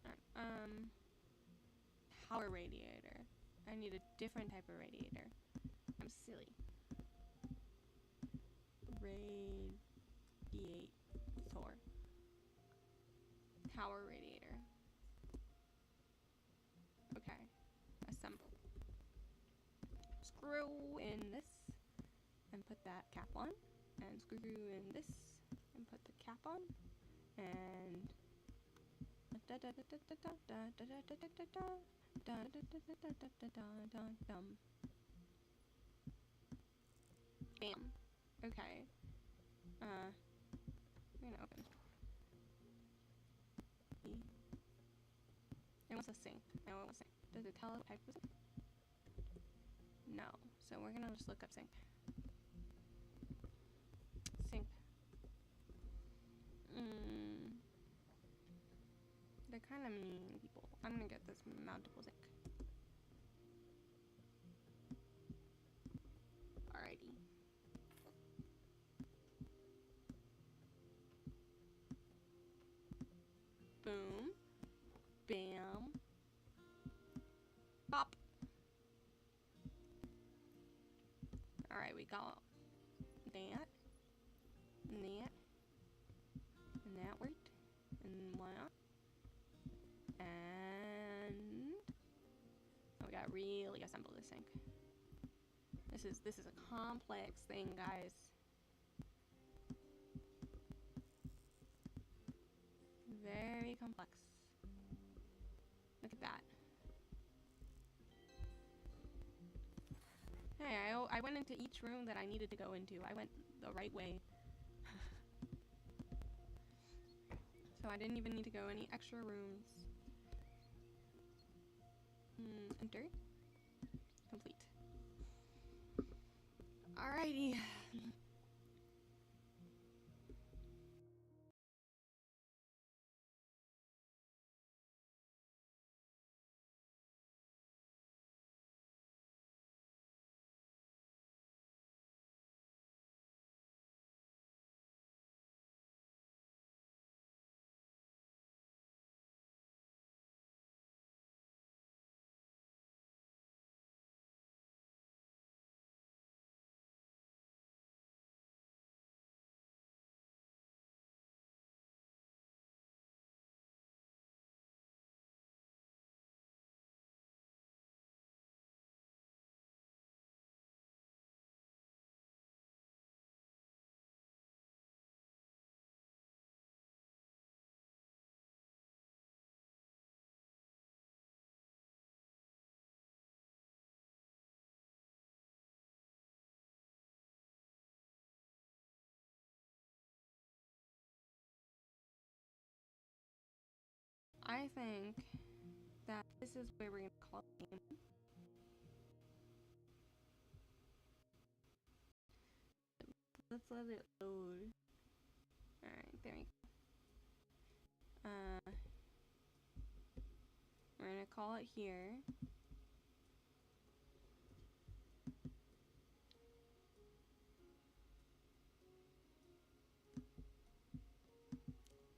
Alright, power radiator. I need a different type of radiator. I'm silly. Radiator. Power radiator. Okay. Assemble. Screw in this and put that cap on. And screw in this and put the cap on. And bam. Okay. We're gonna open. It wants a sink. No, it wants a sink. Does it tell us what type of sink? No. So we're gonna just look up sink. Sink. They're kind of mean people. I'm gonna get this mountable sink. Alrighty. Boom. Bam. Pop. Alright, we got that. And that. And that worked. And that. And oh, we gotta really assemble this sink. This is a complex thing, guys. Very complex. Look at that. Hey, I went into each room that I needed to go into. I went the right way. So I didn't even need to go any extra rooms. Enter. Complete. Alrighty. I think that this is where we're gonna call it game. Let's let it load. Alright, there we go. We're gonna call it here.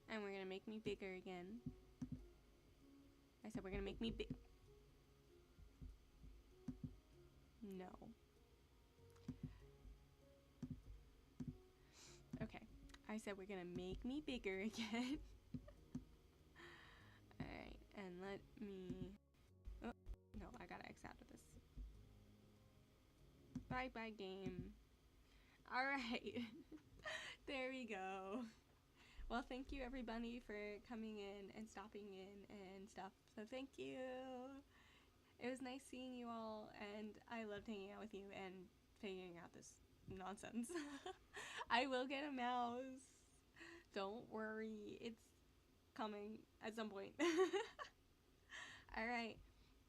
And we're gonna make me bigger again. I said we're gonna make me big. No. Okay. I said we're gonna make me bigger again. Alright, and let me... Oh, no, I gotta X out of this. Bye-bye game. Alright. There we go. Well, thank you everybody for coming in and stopping in and stuff. So thank you. It was nice seeing you all, and I loved hanging out with you and figuring out this nonsense. I will get a mouse. Don't worry. It's coming at some point. Alright.